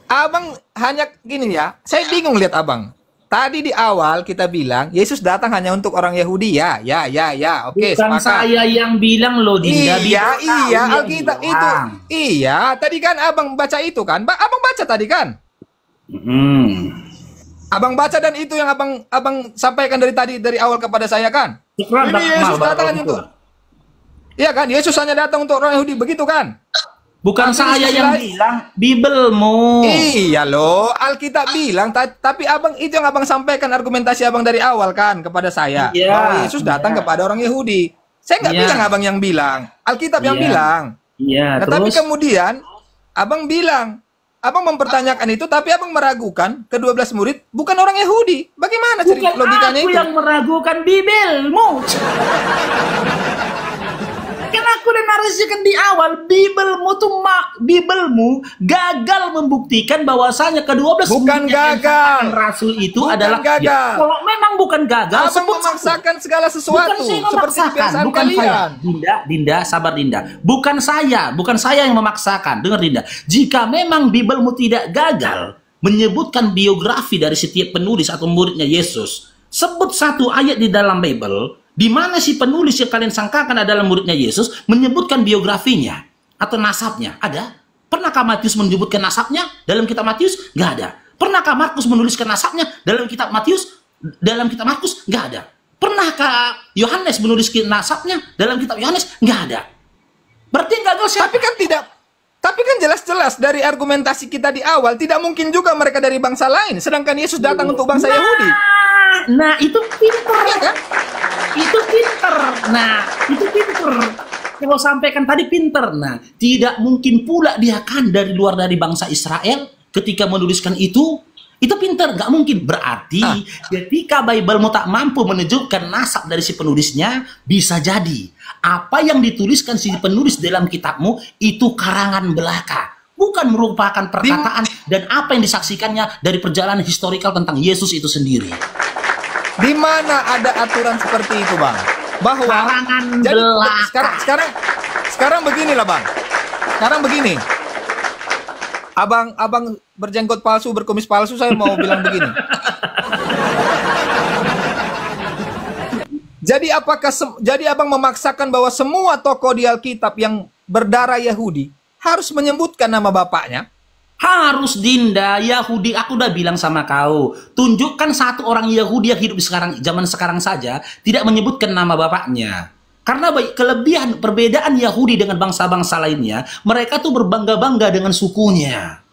Abang hanya gini ya, saya bingung lihat abang. Tadi di awal kita bilang Yesus datang hanya untuk orang Yahudi ya. Oke, bukan sepakat. saya yang bilang loh, Dinda. Iya, Alkitab itu. Iya, tadi kan abang baca itu kan? Abang baca tadi kan? Abang baca dan itu yang abang sampaikan dari awal kepada saya kan? Ini Yesus datang hanya untuk. Iya kan? Yesus hanya datang untuk orang Yahudi, begitu kan? Bukan saya yang bilang, Bibelmu. Iya loh, Alkitab bilang, tapi abang itu yang abang sampaikan argumentasi abang dari awal kan kepada saya, bahwa Yesus datang kepada orang Yahudi. Saya nggak bilang abang yang bilang, Alkitab yang bilang. Iya. Tapi kemudian abang bilang, abang mempertanyakan itu, tapi abang meragukan ke-12 murid bukan orang Yahudi. Bagaimana cerita logikanya itu? Bukan aku yang meragukan Bibelmu. Karena aku udah narasikan di awal, Bibelmu gagal membuktikan bahwasanya ke-12 bukan gagal. Rasul itu bukan adalah gagal. Ya, kalau memang bukan gagal, abang memaksakan segala sesuatu seperti kebiasaan kalian. Dinda, sabar Dinda. Bukan saya yang memaksakan. Dengar Dinda, jika memang Bibelmu tidak gagal menyebutkan biografi dari setiap penulis atau muridnya Yesus, sebut satu ayat di dalam Bible di mana si penulis yang kalian sangkakan adalah muridnya Yesus menyebutkan biografinya atau nasabnya. Ada? Pernahkah Matius menyebutkan nasabnya dalam kitab Matius? Nggak ada. Pernahkah Markus menuliskan nasabnya dalam kitab Matius? Dalam kitab Markus? Nggak ada. Pernahkah Yohanes menuliskan nasabnya dalam kitab Yohanes? Nggak ada. Berarti gagal siapa? Tapi kan jelas-jelas dari argumentasi kita di awal, tidak mungkin juga mereka dari bangsa lain, sedangkan Yesus datang untuk bangsa Yahudi. Nah, itu pinter. Ya, kan? Itu pinter. Nah, itu pinter. Kalau sampaikan tadi pinter. Nah, tidak mungkin pula dia kan dari luar dari bangsa Israel ketika menuliskan itu pinter. Nggak mungkin. Berarti ketika Bible-mu tak mampu menunjukkan nasab dari si penulisnya, bisa jadi apa yang dituliskan si penulis dalam kitabmu itu karangan belaka. Bukan merupakan perkataan dan apa yang disaksikannya dari perjalanan historikal tentang Yesus itu sendiri. Di mana ada aturan seperti itu, Bang? Bahwa jadi sekarang beginilah, Bang. Sekarang begini. Abang berjenggot palsu, berkumis palsu, saya mau bilang begini. Jadi abang memaksakan bahwa semua tokoh di Alkitab yang berdarah Yahudi harus menyebutkan nama bapaknya? Harus, Dinda. Yahudi, aku udah bilang sama kau, tunjukkan satu orang Yahudi yang hidup di zaman sekarang saja tidak menyebutkan nama bapaknya. Karena kelebihan perbedaan Yahudi dengan bangsa-bangsa lainnya, mereka tuh berbangga-bangga dengan sukunya.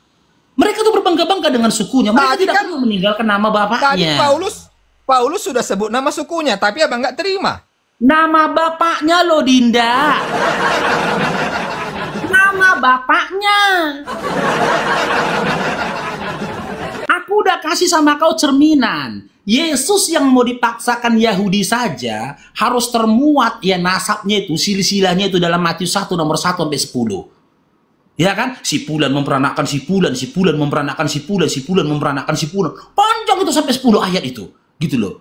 Mereka tuh berbangga-bangga dengan sukunya. Mereka tidak perlu meninggalkan nama bapaknya. Tadi Paulus sudah sebut nama sukunya, tapi abang nggak terima. Nama bapaknya loh, Dinda. Nama bapaknya. Aku udah kasih sama kau cerminan. Yesus yang mau dipaksakan Yahudi saja harus termuat ya nasabnya itu, silsilahnya itu dalam Matius 1 nomor 1 sampai 10. Ya kan? Si Fulan memperanakan si Fulan, si Fulan memperanakan si Fulan, si Fulan memperanakan si Fulan. Panjang itu sampai 10 ayat itu. Gitu loh.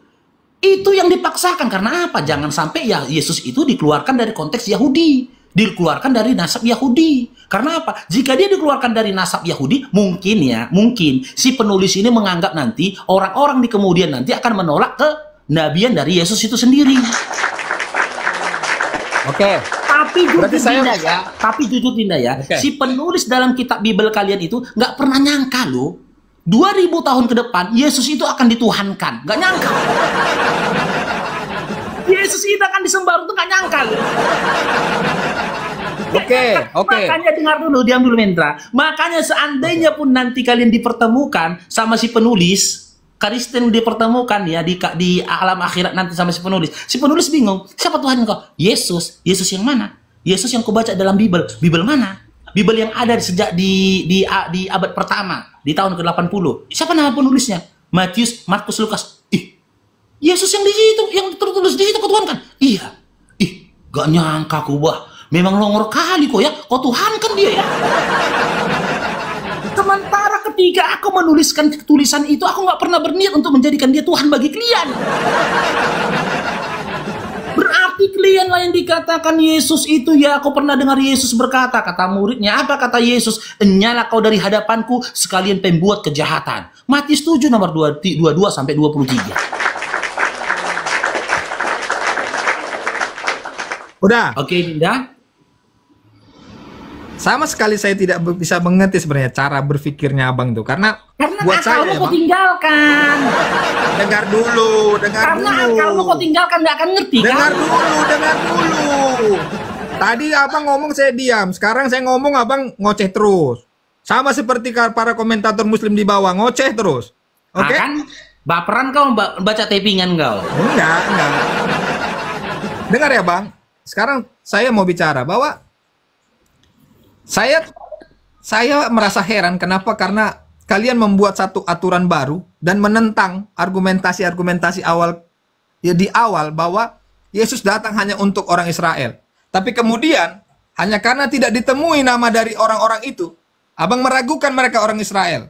Itu yang dipaksakan karena apa? Jangan sampai ya Yesus itu dikeluarkan dari konteks Yahudi. dikeluarkan dari nasab Yahudi. Karena apa? Jika dia dikeluarkan dari nasab Yahudi, mungkin si penulis ini menganggap nanti orang-orang di kemudian nanti akan menolak kenabian dari Yesus itu sendiri. Oke. Tapi jujur Dinda ya, si penulis dalam kitab Bible kalian itu nggak pernah nyangka loh, 2000 tahun ke depan Yesus itu akan dituhankan. Nggak nyangka. Yesus itu akan disembah, itu nggak nyangka loh. Oke. Makanya dengar dulu, diam dulu Mendra. Makanya seandainya pun nanti kalian dipertemukan sama si penulis, Kristen dipertemukan ya di alam akhirat nanti sama si penulis bingung, siapa Tuhan engkau? Yesus yang mana? Yesus yang kau baca dalam Bible mana? Bible yang ada sejak di abad pertama, di tahun ke-80. Siapa nama penulisnya? Matius, Markus, Lukas. Yesus yang di situ, yang tertulis di situ kau Tuhan kan? Iya. Gak nyangka aku memang longor kali kok ya, kau Tuhan kan dia ya. Sementara ketika aku menuliskan tulisan itu, aku nggak pernah berniat untuk menjadikan dia Tuhan bagi kalian. Berarti kalian lah yang dikatakan Yesus itu ya. Aku pernah dengar Yesus berkata, kata muridnya, apa kata Yesus? Enyalah kau dari hadapanku sekalian pembuat kejahatan. Matius 7 nomor 22 sampai 23. Udah. Oke, Dinda. Sama sekali saya tidak bisa mengerti sebenarnya cara berpikirnya abang tuh, karena buat saya kau tinggalkan. Dengar dulu. Karena kalau kau tinggalkan nggak akan ngerti. Dengar dulu. Tadi abang ngomong saya diam, sekarang saya ngomong abang ngoceh terus. Sama seperti para komentator Muslim di bawah ngoceh terus. Oke? Kan baperan kau baca tapingan kau. Enggak. Dengar ya bang. Sekarang saya mau bicara bahwa saya merasa heran kenapa, karena kalian membuat satu aturan baru dan menentang argumentasi awal di awal bahwa Yesus datang hanya untuk orang Israel. Tapi kemudian hanya karena tidak ditemui nama dari orang-orang itu, abang meragukan mereka orang Israel.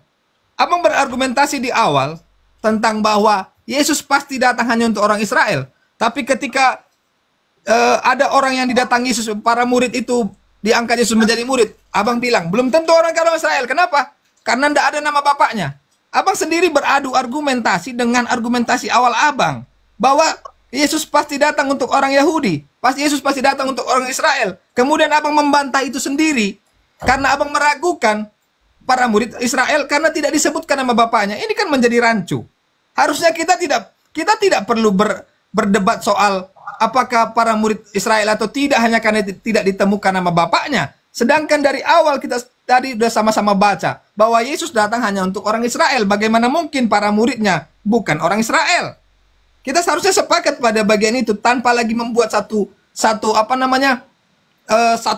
Abang berargumentasi di awal tentang bahwa Yesus pasti datang hanya untuk orang Israel. Tapi ketika ada orang yang didatangi Yesus, para murid itu diangkat Yesus menjadi murid, abang bilang belum tentu orang Israel. Kenapa? Karena tidak ada nama bapaknya. Abang sendiri beradu argumentasi dengan argumentasi awal abang bahwa Yesus pasti datang untuk orang Yahudi, Yesus pasti datang untuk orang Israel. Kemudian abang membantah itu sendiri karena abang meragukan para murid Israel karena tidak disebutkan nama bapaknya. Ini kan menjadi rancu. Harusnya kita tidak perlu berdebat soal apakah para murid Israel atau tidak hanya karena tidak ditemukan nama bapaknya. Sedangkan dari awal kita tadi sudah sama-sama baca bahwa Yesus datang hanya untuk orang Israel. Bagaimana mungkin para muridnya bukan orang Israel? Kita seharusnya sepakat pada bagian itu tanpa lagi membuat satu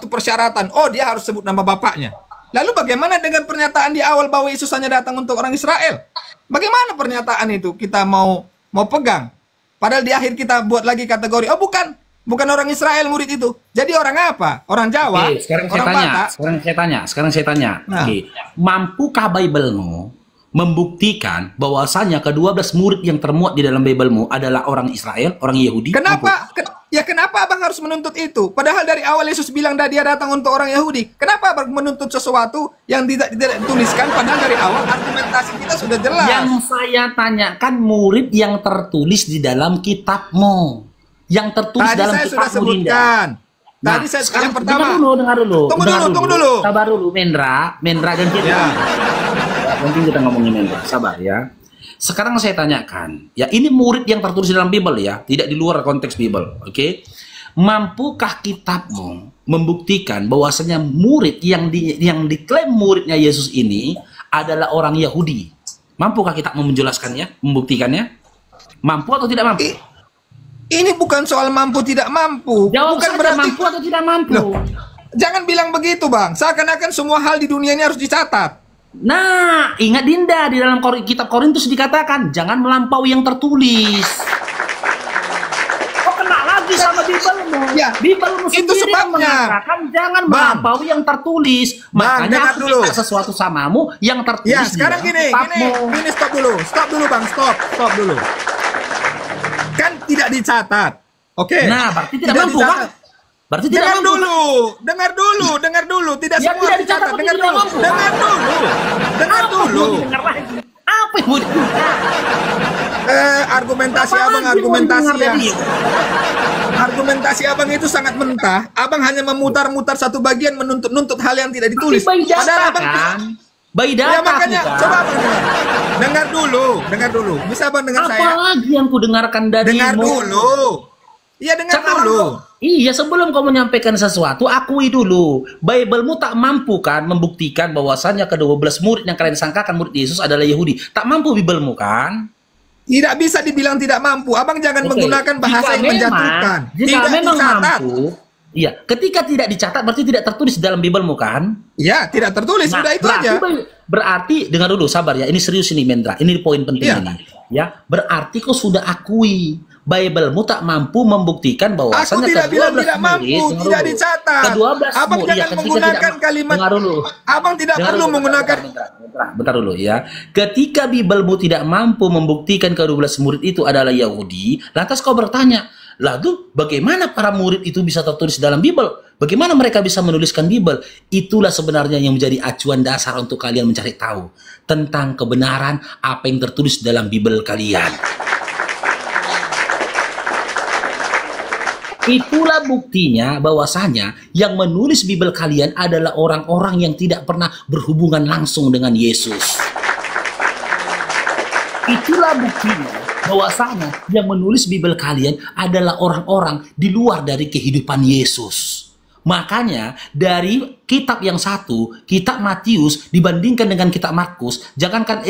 persyaratan. Oh, dia harus sebut nama bapaknya. Lalu bagaimana dengan pernyataan di awal bahwa Yesus hanya datang untuk orang Israel? Bagaimana pernyataan itu kita mau pegang? Padahal di akhir kita buat lagi kategori, oh bukan orang Israel murid itu. Jadi orang apa? Orang Jawa? Oke, sekarang saya tanya. Nah. Oke. Mampukah Bible-mu membuktikan bahwasanya ke-12 murid yang termuat di dalam Bible-mu adalah orang Israel, orang Yahudi? Kenapa? Kenapa abang harus menuntut itu? Padahal dari awal Yesus bilang dia datang untuk orang Yahudi. Kenapa abang menuntut sesuatu yang tidak dituliskan? Padahal dari awal argumentasi kita sudah jelas. Yang saya tanyakan murid yang tertulis di dalam kitabmu. Yang tertulis tadi dalam saya kitabmu, sudah sebutkan. Nah, tadi saya sekarang yang pertama. Dengar dulu. Tunggu dulu. Sabar dulu, Mendra dan kita. Ya. Mungkin kita ngomongin Mendra, sabar ya. Sekarang saya tanyakan, ya ini murid yang tertulis dalam Bible ya, tidak di luar konteks Bible, oke? Mampukah kitabmu membuktikan bahwasanya murid yang diklaim muridnya Yesus ini adalah orang Yahudi? Mampukah kitabmu menjelaskannya, membuktikannya? Mampu atau tidak mampu? Ini bukan soal mampu tidak mampu. Jawab bukan saja, berarti mampu atau tidak mampu. Loh, jangan bilang begitu bang. Seakan-akan semua hal di dunia ini harus dicatat. Nah, ingat Dinda, di dalam kitab Korintus dikatakan jangan melampaui yang tertulis. Kok kena lagi sama Bible-mu? Ya, Bible-mu itu sendiri yang sebabnya. mengatakan jangan melampaui yang tertulis. Bang, makanya dengar aku dulu. minta sesuatu samamu yang tertulis. Ya, sekarang gini, stop dulu bang, stop dulu. Kan tidak dicatat. Oke. Nah, berarti tidak mampu kan? Berarti tidak dengar mampu. dengar dulu. Tidak Yang semua tidak dicatat. dicatat Dengar tidak dulu. mampu. Dengar dulu. Apa yang mau didengar? Argumentasi abang argumentasi abang itu sangat mentah. Abang hanya memutar-mutar satu bagian, menuntut-nuntut hal yang tidak ditulis. Padahal abang bayi data ya makanya kan? coba abang dengar dulu. Bisa abang dengar saya? Apalagi yang ku dengarkan darimu? Dengar dulu. Iya, dengar dulu. Iya, sebelum kau menyampaikan sesuatu, akui dulu. Bible-mu tak mampu kan membuktikan bahwasannya ke-12 murid yang kalian sangkakan murid Yesus adalah Yahudi. Tak mampu Bible-mu kan? Tidak bisa dibilang tidak mampu. Abang jangan menggunakan bahasa yang menjatuhkan. Jika Tidak memang dicatat. mampu, iya. Ketika tidak dicatat berarti tidak tertulis dalam Bible-mu kan? Iya, tidak tertulis. Sudah itu aja. Berarti dengar dulu, sabar ya. Ini serius ini Mendra. Ini poin penting ini. Ya, berarti kau sudah akui Bible-mu tak mampu membuktikan bahwasannya aku tidak bilang tidak mampu, tidak dicatat. Abang jangan menggunakan kalimat. Abang tidak perlu menggunakan. Bentar dulu ya. Ketika Bible-mu tidak mampu membuktikan ke-12 murid itu adalah Yahudi, lantas kau bertanya, lalu bagaimana para murid itu bisa tertulis dalam Bible? Bagaimana mereka bisa menuliskan Bible? Itulah sebenarnya yang menjadi acuan dasar untuk kalian mencari tahu tentang kebenaran apa yang tertulis dalam Bible kalian. Itulah buktinya bahwasanya yang menulis Bible kalian adalah orang-orang yang tidak pernah berhubungan langsung dengan Yesus. Itulah buktinya bahwasanya yang menulis Bible kalian adalah orang-orang di luar dari kehidupan Yesus. Makanya dari kitab yang satu, kitab Matius dibandingkan dengan kitab Markus, jangankan